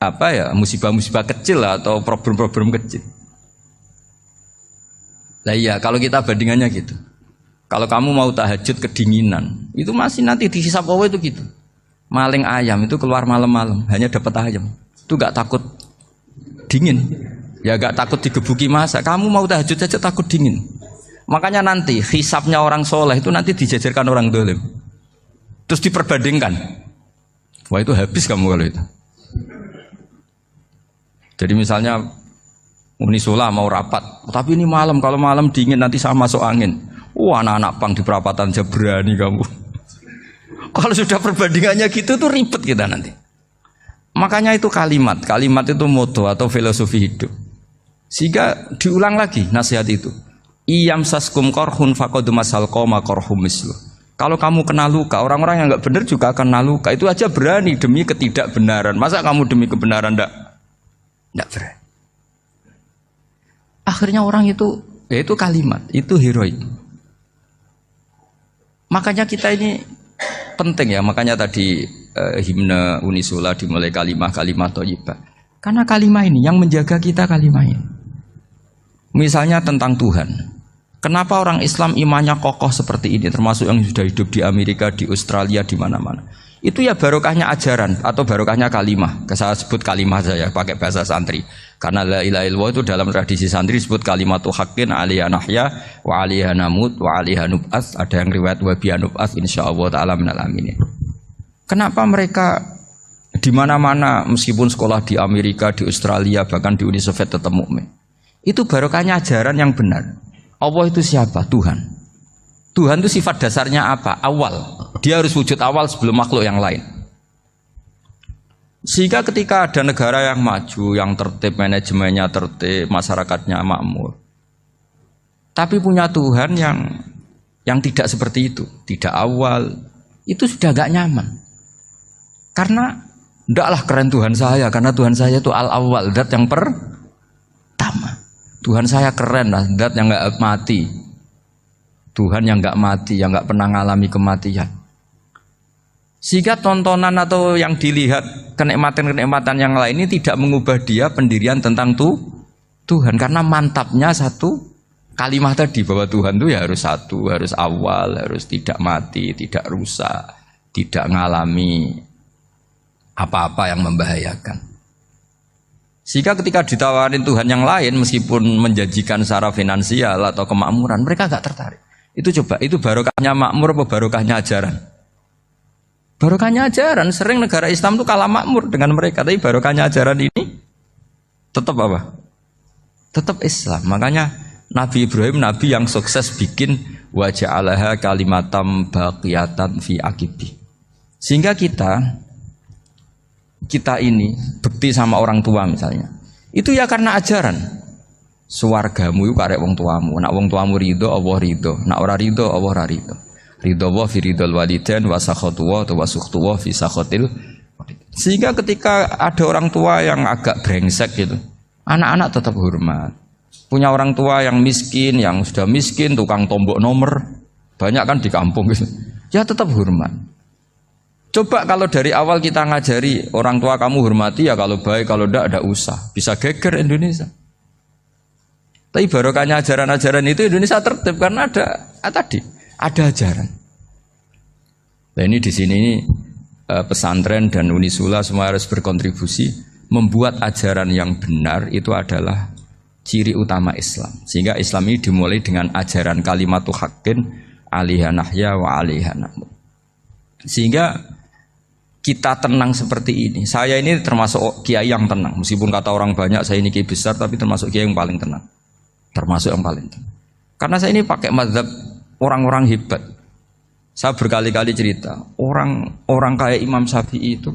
apa ya, musibah-musibah kecil lah, atau problem-problem kecil. Lah iya, kalau kita bandingannya gitu. Kalau kamu mau tahajud kedinginan, itu masih nanti dihisab Allah itu gitu. Maling ayam itu keluar malam-malam, hanya dapat ayam. Itu gak takut dingin. Ya gak takut digebuki masa. Kamu mau tahajud saja takut dingin. Makanya nanti hisabnya orang soleh itu nanti dijajarkan orang dolim. Terus diperbandingkan. Wah itu habis kamu kalau itu. Jadi misalnya Unisula mau rapat, tapi ini malam, kalau malam dingin nanti sama masuk angin. Anak-anak pang di perapatan aja berani kamu. Kalau sudah perbandingannya gitu tuh ribet kita nanti. Makanya itu kalimat itu moto atau filosofi hidup. Sehingga diulang lagi nasihat itu. Iyam saskum korhun fakodu masal koma korhum mislu. Kalau kamu kena luka, orang-orang yang nggak benar juga akan kena luka. Itu aja berani demi ketidakbenaran. Masa kamu demi kebenaran nggak berani? Akhirnya orang itu, ya itu kalimat, itu heroik. Makanya kita ini penting ya. Makanya tadi himne Unisula dimulai kalimat thayyibah. Karena kalimat ini yang menjaga kita kalimat ini. Misalnya tentang Tuhan. Kenapa orang Islam imannya kokoh seperti ini, termasuk yang sudah hidup di Amerika, di Australia, di mana-mana. Itu ya barokahnya ajaran atau barokahnya kalimah. Saya sebut kalimah saya pakai bahasa santri. Karena la ilaha illallah itu dalam tradisi santri disebut kalimatu haqqin 'alaiha nahya wa 'alaiha namut wa 'alaiha nub'ats. Ada yang riwayat wa bi nub'ats insyaallah taala minal aminin. Kenapa mereka di mana-mana meskipun sekolah di Amerika, di Australia, bahkan di Uni Soviet tetap mukmin? Itu barokahnya ajaran yang benar. Allah itu siapa? Tuhan. Tuhan itu sifat dasarnya apa? Awal. Dia harus wujud awal sebelum makhluk yang lain. Sehingga ketika ada negara yang maju, yang tertib, manajemennya tertib, masyarakatnya makmur, tapi punya Tuhan yang tidak seperti itu, tidak awal, itu sudah gak nyaman. Karena ndaklah keren Tuhan saya, karena Tuhan saya itu al-awwal, zat yang pertama. Tuhan saya keren lah, zat yang gak mati. Tuhan yang gak mati, yang gak pernah mengalami kematian. Sehingga tontonan atau yang dilihat kenikmatan-kenikmatan yang lain ini tidak mengubah dia pendirian tentang Tuhan. Karena mantapnya satu kalimat tadi bahwa Tuhan itu ya harus satu, harus awal, harus tidak mati, tidak rusak, tidak mengalami apa-apa yang membahayakan. Sehingga ketika ditawarin Tuhan yang lain meskipun menjanjikan secara finansial atau kemakmuran, mereka gak tertarik. Itu coba, itu barokahnya makmur apa barokahnya ajaran? Barokahnya ajaran. Sering negara Islam itu kalah makmur dengan mereka, tapi barokahnya ajaran ini tetap apa? Tetap Islam. Makanya Nabi Ibrahim, Nabi yang sukses bikin wa ja'alaha kalimatam baqiyatan fi aqibi. Sehingga kita ini bekti sama orang tua misalnya, itu ya karena ajaran. Suwargamu itu karek wong tuamu. Nak wong tuamu ridho, Allah ridho. Nak ora ridho, Allah ora ridho. Ridho wa fi ridhol walidain wa sakhatu wa sukhtu wa fi sakhatil. Sehingga ketika ada orang tua yang agak brengsek gitu, anak-anak tetap hormat. Punya orang tua yang miskin, yang sudah miskin, tukang tombok nomor, banyak kan di kampung gitu. Ya tetap hormat. Coba kalau dari awal kita ngajari orang tua kamu hormati ya, kalau baik, kalau tidak usah. Bisa geger Indonesia. Tapi barokahnya ajaran-ajaran itu Indonesia tertib karena ada ajaran. Nah ini di sini pesantren dan Unisula semua harus berkontribusi membuat ajaran yang benar itu adalah ciri utama Islam. Sehingga Islam ini dimulai dengan ajaran kalimatu haqqin 'alaiha nahya wa 'alaiha namut. Sehingga kita tenang seperti ini. Saya ini termasuk kiai yang tenang. Meskipun kata orang banyak saya ini kiai besar, tapi termasuk kiai yang paling tenang. Termasuk yang paling tenang. Karena saya ini pakai mazhab orang-orang hebat. Saya berkali-kali cerita, orang kayak Imam Syafi'i itu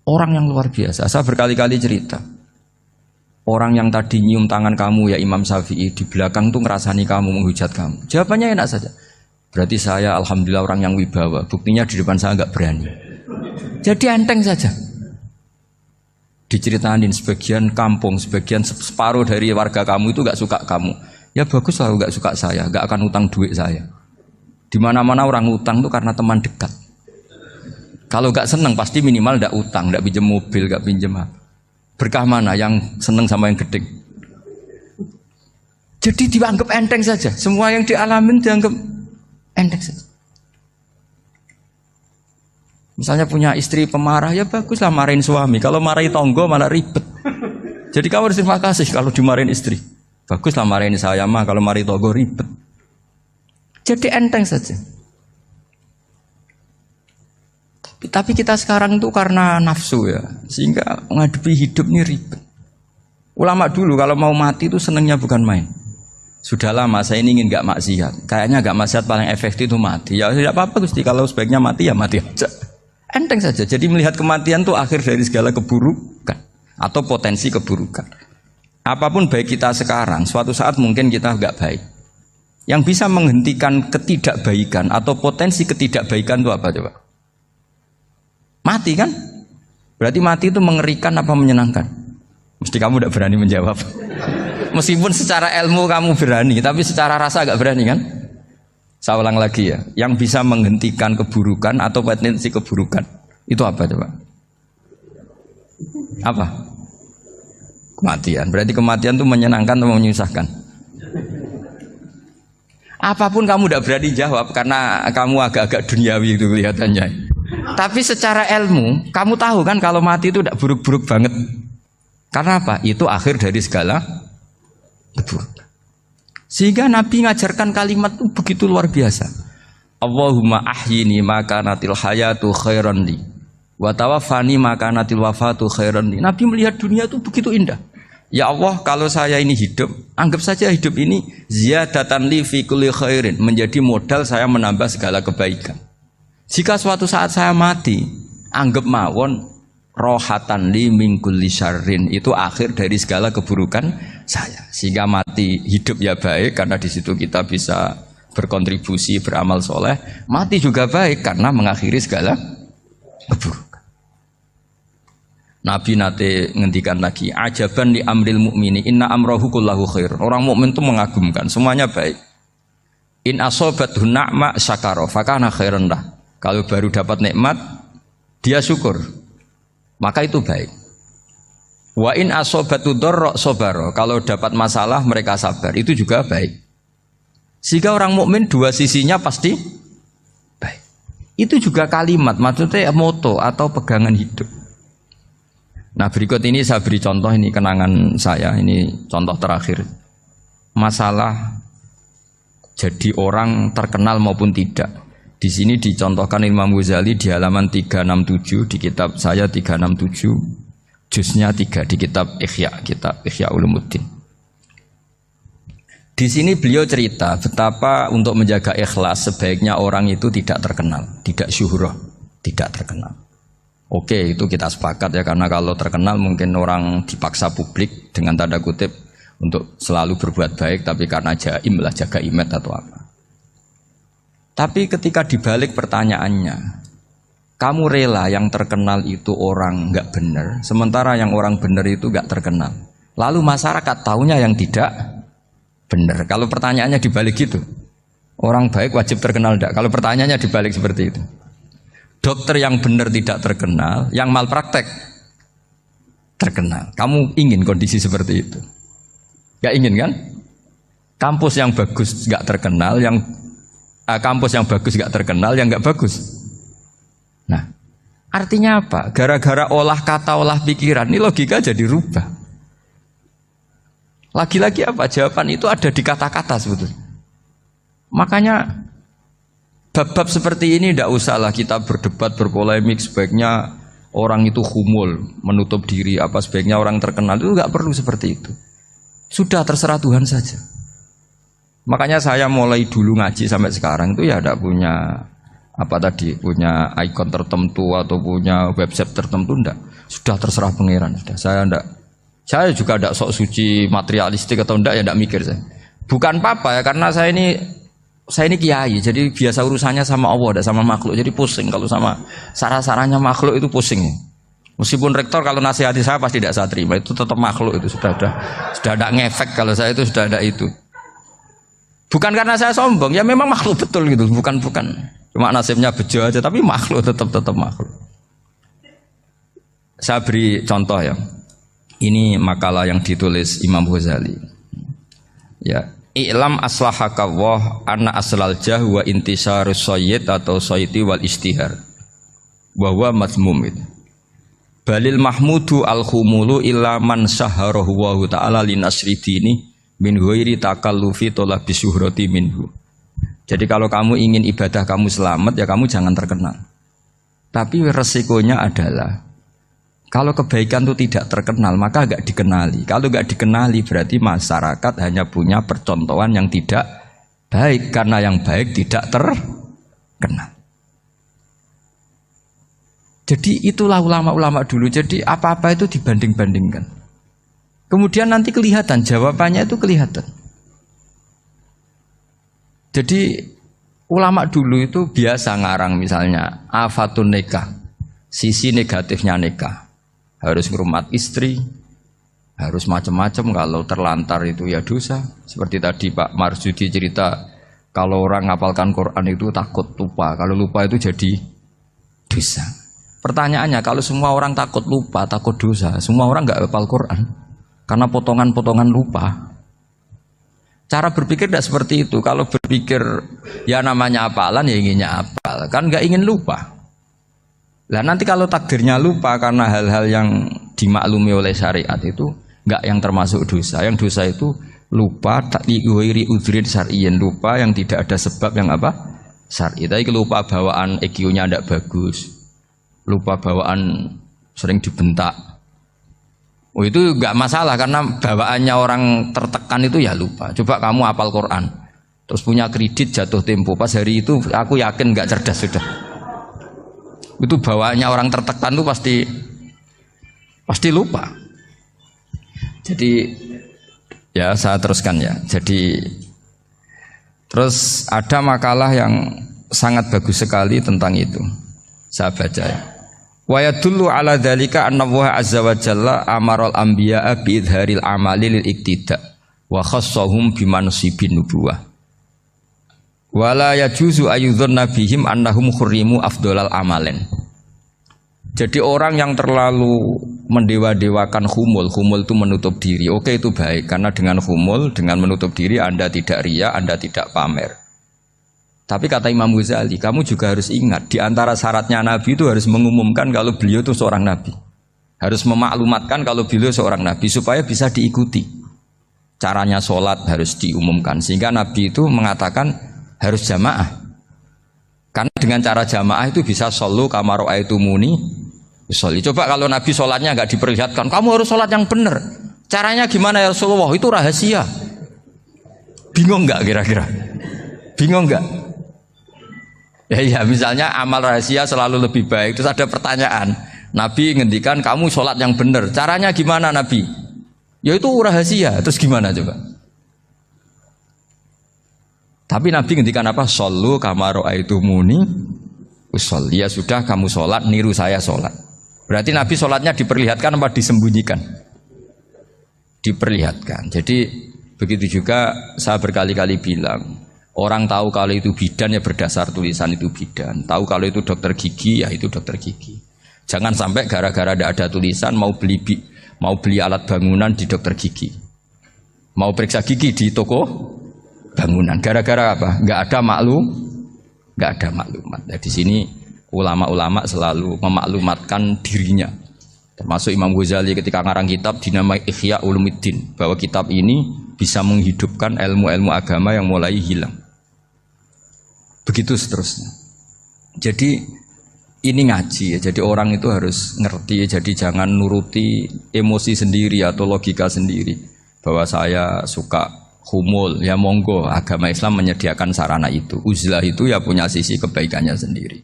orang yang luar biasa. Saya berkali-kali cerita, orang yang tadi nyium tangan kamu ya Imam Syafi'i, di belakang tuh ngerasani kamu, menghujat kamu. Jawabannya enak saja. Berarti saya alhamdulillah orang yang wibawa. Buktinya di depan saya nggak berani. Jadi enteng saja. Diceritain sebagian kampung, sebagian separuh dari warga kamu itu nggak suka kamu. Ya bagus lah nggak suka saya, nggak akan utang duit saya. Di mana-mana orang utang itu karena teman dekat. Kalau nggak seneng pasti minimal nggak utang, nggak pinjam mobil, nggak pinjam apa. Berkah mana yang seneng sama yang gede? Jadi dianggap enteng saja. Semua yang dialamin dianggap enteng saja. Misalnya punya istri pemarah, ya baguslah marahin suami. Kalau marahin tonggo malah ribet. Jadi kamu harus terima kasih kalau dimarahin istri. Baguslah marahin saya mah, kalau marahin tonggo ribet. Jadi enteng saja. Tapi kita sekarang itu karena nafsu ya, sehingga menghadapi hidup ini ribet. Ulama dulu kalau mau mati itu senengnya bukan main. Sudah lama saya ini ingin gak maksiat. Kayaknya gak maksiat paling efektif itu mati. Ya tidak apa-apa Gusti, kalau sebaiknya mati ya mati aja. Enteng saja. Jadi melihat kematian itu akhir dari segala keburukan atau potensi keburukan. Apapun baik kita sekarang, suatu saat mungkin kita gak baik. Yang bisa menghentikan ketidakbaikan atau potensi ketidakbaikan itu apa coba? Mati kan? Berarti mati itu mengerikan apa menyenangkan? Mesti kamu tidak berani menjawab. Meskipun secara ilmu kamu berani, tapi secara rasa agak berani kan? Saya ulang lagi ya, yang bisa menghentikan keburukan atau potensi keburukan Itu apa coba? Apa? Kematian. Berarti kematian itu menyenangkan atau menyusahkan? Apapun kamu tidak berani jawab karena kamu agak-agak duniawi itu kelihatannya. Tapi secara ilmu, kamu tahu kan kalau mati itu tidak buruk-buruk banget. Karena apa? Itu akhir dari segala keburukan. Sehingga Nabi ngajarkan kalimat itu begitu luar biasa. Allahumma ahyini maka natil hayatu khairan li wa tawaffani maka natil wafatu khairan li. Nabi melihat dunia itu begitu indah. Ya Allah, kalau saya ini hidup, anggap saja hidup ini ziyadatan li fi kulli khairin, menjadi modal saya menambah segala kebaikan. Jika suatu saat saya mati, anggap mawon rohatan li min kulli syarrin, itu akhir dari segala keburukan saya. Sehingga mati hidup ya baik karena di situ kita bisa berkontribusi beramal soleh. Mati juga baik karena mengakhiri segala keburukan. Nabi nate ngendikan lagi, ajaban li amril mu'mini inna amrahu kullahu khair. Orang mukmin itu mengagumkan, semuanya baik. In asobathu na'ma syakara fakana khairan lah. Kalau baru dapat nikmat, dia syukur, maka itu baik. Wa in asobatu dharra sabara. Kalau dapat masalah mereka sabar, itu juga baik. Sehingga orang mukmin dua sisinya pasti baik. Itu juga kalimat, maksudnya moto atau pegangan hidup. Nah berikut ini saya beri contoh, ini kenangan saya, ini contoh terakhir. Masalah jadi orang terkenal maupun tidak. Di sini dicontohkan Imam Ghazali di halaman 367 di kitab saya 367, juznya 3 di kitab Ihya Ulumuddin. Di sini beliau cerita betapa untuk menjaga ikhlas sebaiknya orang itu tidak terkenal, tidak syuhrah, tidak terkenal. Oke, itu kita sepakat ya, karena kalau terkenal mungkin orang dipaksa publik dengan tanda kutip untuk selalu berbuat baik, tapi karena jaim lah, jaga image atau apa. Tapi ketika dibalik pertanyaannya, kamu rela yang terkenal itu orang nggak benar, sementara yang orang benar itu nggak terkenal. Lalu masyarakat taunya yang tidak benar. Kalau pertanyaannya dibalik gitu, orang baik wajib terkenal enggak? Kalau pertanyaannya dibalik seperti itu. Dokter yang benar tidak terkenal, yang malpraktek terkenal. Kamu ingin kondisi seperti itu? Gak ingin kan? Kampus yang bagus gak terkenal, kampus yang bagus gak terkenal, yang gak bagus. Nah, artinya apa? Gara-gara olah kata, olah pikiran, ini logika jadi rubah. Lagi-lagi apa? Jawaban itu ada di kata-kata sebetulnya. Makanya bab-bab seperti ini tidak usahlah kita berdebat, berpolemik. Sebaiknya orang itu humul, menutup diri, apa sebaiknya orang terkenal, itu nggak perlu seperti itu. Sudah terserah Tuhan saja. Makanya saya mulai dulu ngaji sampai sekarang itu ya tidak punya punya ikon tertentu atau punya website tertentu, enggak. Sudah terserah pangeran. Sudah, saya juga tidak sok suci materialistik atau enggak, ya tidak mikir saya. Bukan apa-apa ya, karena saya ini kiai, jadi biasa urusannya sama Allah, tidak sama makhluk. Jadi pusing kalau sama sarah-sarahnya makhluk itu pusing. Meskipun rektor kalau nasihati saya pasti tidak saya terima, itu tetap makhluk, itu sudah ada ngefek kalau saya itu sudah ada itu. Bukan karena saya sombong, ya memang makhluk betul gitu, bukan. Cuma nasibnya bejo aja, tapi makhluk tetap makhluk. Saya beri contoh ya. Ini makalah yang ditulis Imam Ghazali. Ya. I'lam aslahakallah anna aslal jah wa intisarus sayyid atau sayyidi wal istihar wa huwa mazmum itu. Balil mahmudu al-khumulu illa man saharahu wa ta'ala linasri dini min ghairi takallufi talabi syuhrati minhu. Jadi kalau kamu ingin ibadah kamu selamat, ya kamu jangan terkenal. Tapi resikonya adalah kalau kebaikan itu tidak terkenal, maka agak dikenali. Kalau agak dikenali berarti masyarakat hanya punya percontohan yang tidak baik, karena yang baik tidak terkenal. Jadi itulah ulama-ulama dulu. Jadi apa-apa itu dibanding-bandingkan. Kemudian nanti kelihatan, jawabannya itu kelihatan. Jadi ulama dulu itu biasa ngarang misalnya afatun nikah, sisi negatifnya nikah. Harus ngurmat istri, harus macam-macam, kalau terlantar itu ya dosa. Seperti tadi Pak Marsudi cerita, kalau orang ngapalkan Quran itu takut lupa, kalau lupa itu jadi dosa. Pertanyaannya, kalau semua orang takut lupa, takut dosa, semua orang nggak hafal Quran karena potongan-potongan lupa. Cara berpikir tidak seperti itu. Kalau berpikir ya namanya hafalan ya inginnya hafal, kan nggak ingin lupa. Lah nanti kalau takdirnya lupa karena hal-hal yang dimaklumi oleh syariat itu nggak yang termasuk dosa. Yang dosa itu lupa tak diwiri udhrin syar'iyyin, lupa yang tidak ada sebab yang apa? Syar'i. Tapi lupa bawaan EQ-nya tidak bagus. Lupa bawaan sering dibentak. Oh itu nggak masalah karena bawaannya orang tertekan itu ya lupa. Coba kamu hafal Quran, terus punya kredit jatuh tempo. Pas hari itu aku yakin nggak cerdas sudah. Itu bawaannya orang tertekan itu pasti lupa. Jadi ya saya teruskan ya. Jadi terus ada makalah yang sangat bagus sekali tentang itu. Saya baca ya. Wa yadullu ala dzalika anna Allah azza wa jalla amaral anbiya'a bi idharil amali lil iktida wa khassahum bi mansibin nubuwah. Wa la yajuzu ayyudhanna bihim annahum khurrimu afdhalal amalen. Jadi orang yang terlalu mendewa-dewakan khumul itu menutup diri. Oke itu baik karena dengan khumul, dengan menutup diri Anda tidak riya, Anda tidak pamer. Tapi kata Imam Ghazali, kamu juga harus ingat di antara syaratnya Nabi itu harus mengumumkan kalau beliau itu seorang Nabi. Harus memaklumatkan kalau beliau seorang Nabi supaya bisa diikuti. Caranya sholat harus diumumkan sehingga Nabi itu mengatakan harus jamaah. Karena dengan cara jamaah itu bisa shollu kama ra'aitumuni usolli. Coba kalau Nabi sholatnya nggak diperlihatkan, kamu harus sholat yang benar. Caranya gimana ya Rasulullah? Itu rahasia. Bingung nggak kira-kira? Bingung nggak? Ya misalnya amal rahasia selalu lebih baik. Terus ada pertanyaan, Nabi ngendikan kamu sholat yang benar. Caranya gimana Nabi? Ya itu rahasia. Terus gimana coba? Tapi Nabi ngendikan apa? Shollu kama ra'aitumuni usolli. Ya sudah kamu sholat, niru saya sholat. Berarti Nabi sholatnya diperlihatkan apa disembunyikan? Diperlihatkan. Jadi begitu juga saya berkali-kali bilang, orang tahu kalau itu bidan ya berdasar tulisan itu bidan. Tahu kalau itu dokter gigi ya itu dokter gigi. Jangan sampai gara-gara tidak ada tulisan mau beli alat bangunan di dokter gigi, mau periksa gigi di toko bangunan. Gara-gara apa? Nggak ada maklumat. Nah, di sini ulama-ulama selalu memaklumatkan dirinya. Termasuk Imam Ghazali ketika ngarang kitab dinamai Ihya Ulumuddin, bahwa kitab ini bisa menghidupkan ilmu-ilmu agama yang mulai hilang. Begitu seterusnya. Jadi ini ngaji ya. Jadi orang itu harus ngerti. Jadi jangan nuruti emosi sendiri atau logika sendiri. Bahwa saya suka humul, ya monggo. Agama Islam menyediakan sarana itu. Uzlah itu ya punya sisi kebaikannya sendiri.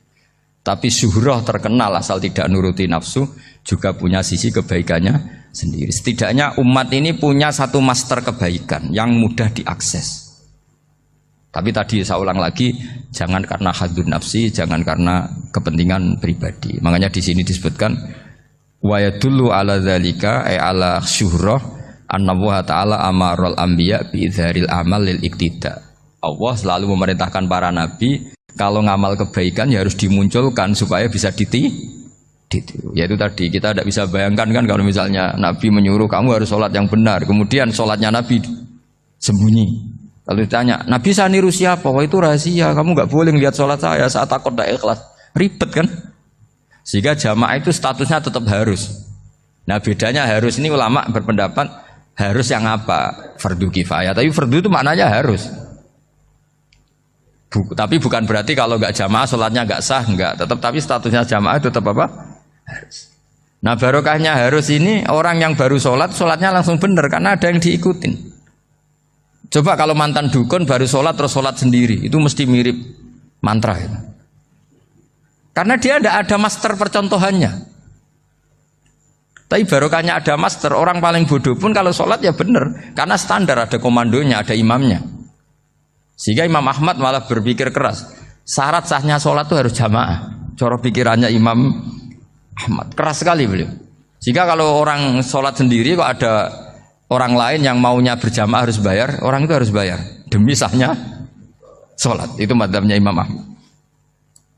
Tapi syuhrah terkenal asal tidak nuruti nafsu juga punya sisi kebaikannya sendiri. Setidaknya umat ini punya satu master kebaikan yang mudah diakses. Tapi tadi saya ulang lagi, jangan karena hadun nafsi, jangan karena kepentingan pribadi. Makanya di sini disebutkan wa yadullu ala dzalika ay ala syuhrah anna Allah taala amaral anbiya bi idharil amal lil iktida. Allah selalu memerintahkan para nabi kalau ngamal kebaikan ya harus dimunculkan supaya bisa ditiru. Yaitu tadi kita tidak bisa bayangkan kan kalau misalnya Nabi menyuruh kamu harus sholat yang benar, kemudian sholatnya Nabi sembunyi. Kalau ditanya, Nabi saya niru siapa? Wah itu rahasia, kamu nggak boleh lihat sholat saya saat takut tidak ikhlas. Ribet kan? Sehingga jamaah itu statusnya tetap harus. Nah bedanya harus ini ulama berpendapat harus yang apa? Fardu kifayah. Tapi fardu itu maknanya harus. Tapi bukan berarti kalau nggak jamaah sholatnya nggak sah, nggak. Tapi statusnya jamaah tetap apa? Harus. Nah barokahnya harus ini orang yang baru sholat, sholatnya langsung benar karena ada yang diikutin. Coba kalau mantan dukun baru sholat terus sholat sendiri, itu mesti mirip mantra ya. Karena dia tidak ada master percontohannya. Tapi barokahnya ada master, orang paling bodoh pun kalau sholat ya benar, karena standar ada komandonya, ada imamnya. Sehingga Imam Ahmad malah berpikir keras, syarat sahnya sholat itu harus jamaah. Cara pikirannya Imam Ahmad keras sekali beliau. Sehingga kalau orang sholat sendiri kok ada orang lain yang maunya berjamaah harus bayar, orang itu harus bayar demi sahnya sholat. Itu madzhabnya Imam Ahmad.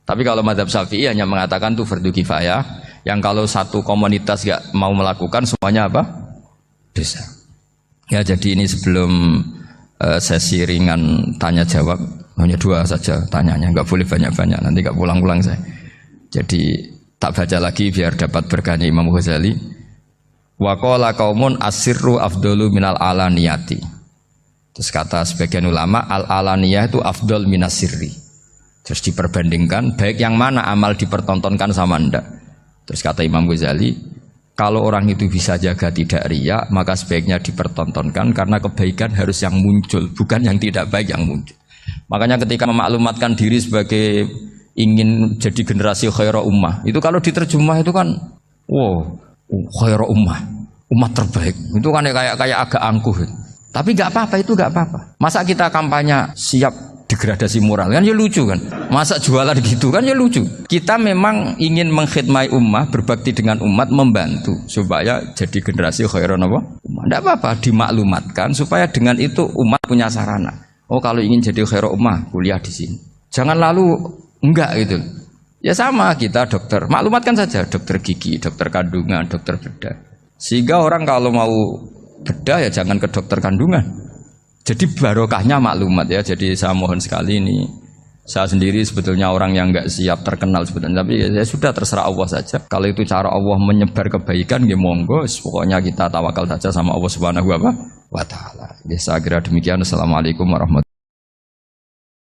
Tapi kalau mazhab Syafi'i hanya mengatakan itu fardu kifayah, yang kalau satu komunitas gak mau melakukan semuanya apa? Dosa. Ya jadi ini sebelum sesi ringan tanya jawab, hanya 2 saja tanyanya, nggak boleh banyak-banyak, nanti nggak pulang-pulang saya. Jadi tak baca lagi biar dapat berkahnya Imam Ghazali. Wa qala qaumun asirru afdalu minal alaniyati. Terus kata sebagian ulama al-alaniyah itu afdal minas sirri. Terus diperbandingkan baik yang mana amal dipertontonkan sama ndak. Terus kata Imam Ghazali, kalau orang itu bisa jaga tidak riya, maka sebaiknya dipertontonkan karena kebaikan harus yang muncul, bukan yang tidak baik yang muncul. Makanya ketika memaklumatkan diri sebagai ingin jadi generasi khaira ummah, itu kalau diterjemah itu kan wow, khaira ummah, umat terbaik. Itu kan kayak agak angkuh. Tapi nggak apa-apa, itu nggak apa-apa. Masa kita kampanye siap degradasi moral kan ya lucu kan. Masa jualan gitu kan ya lucu. Kita memang ingin mengkhidmati ummah, berbakti dengan umat, membantu supaya jadi generasi khairan apa? Ummah. Tidak apa-apa, dimaklumatkan supaya dengan itu umat punya sarana. Oh kalau ingin jadi khairan ummah, kuliah di sini. Jangan lalu enggak gitu. Ya sama kita dokter, maklumatkan saja dokter gigi, dokter kandungan, dokter bedah. Sehingga orang kalau mau bedah ya jangan ke dokter kandungan. Jadi barokahnya maklumat ya. Jadi saya mohon sekali ini, saya sendiri sebetulnya orang yang enggak siap terkenal sebetulnya, tapi ya sudah terserah Allah saja. Kalau itu cara Allah menyebar kebaikan, ya monggo. Pokoknya kita tawakal saja sama Allah Subhanahu wa Ta'ala. Ya saya kira demikian. Assalamualaikum warahmatullahi wabarakatuh.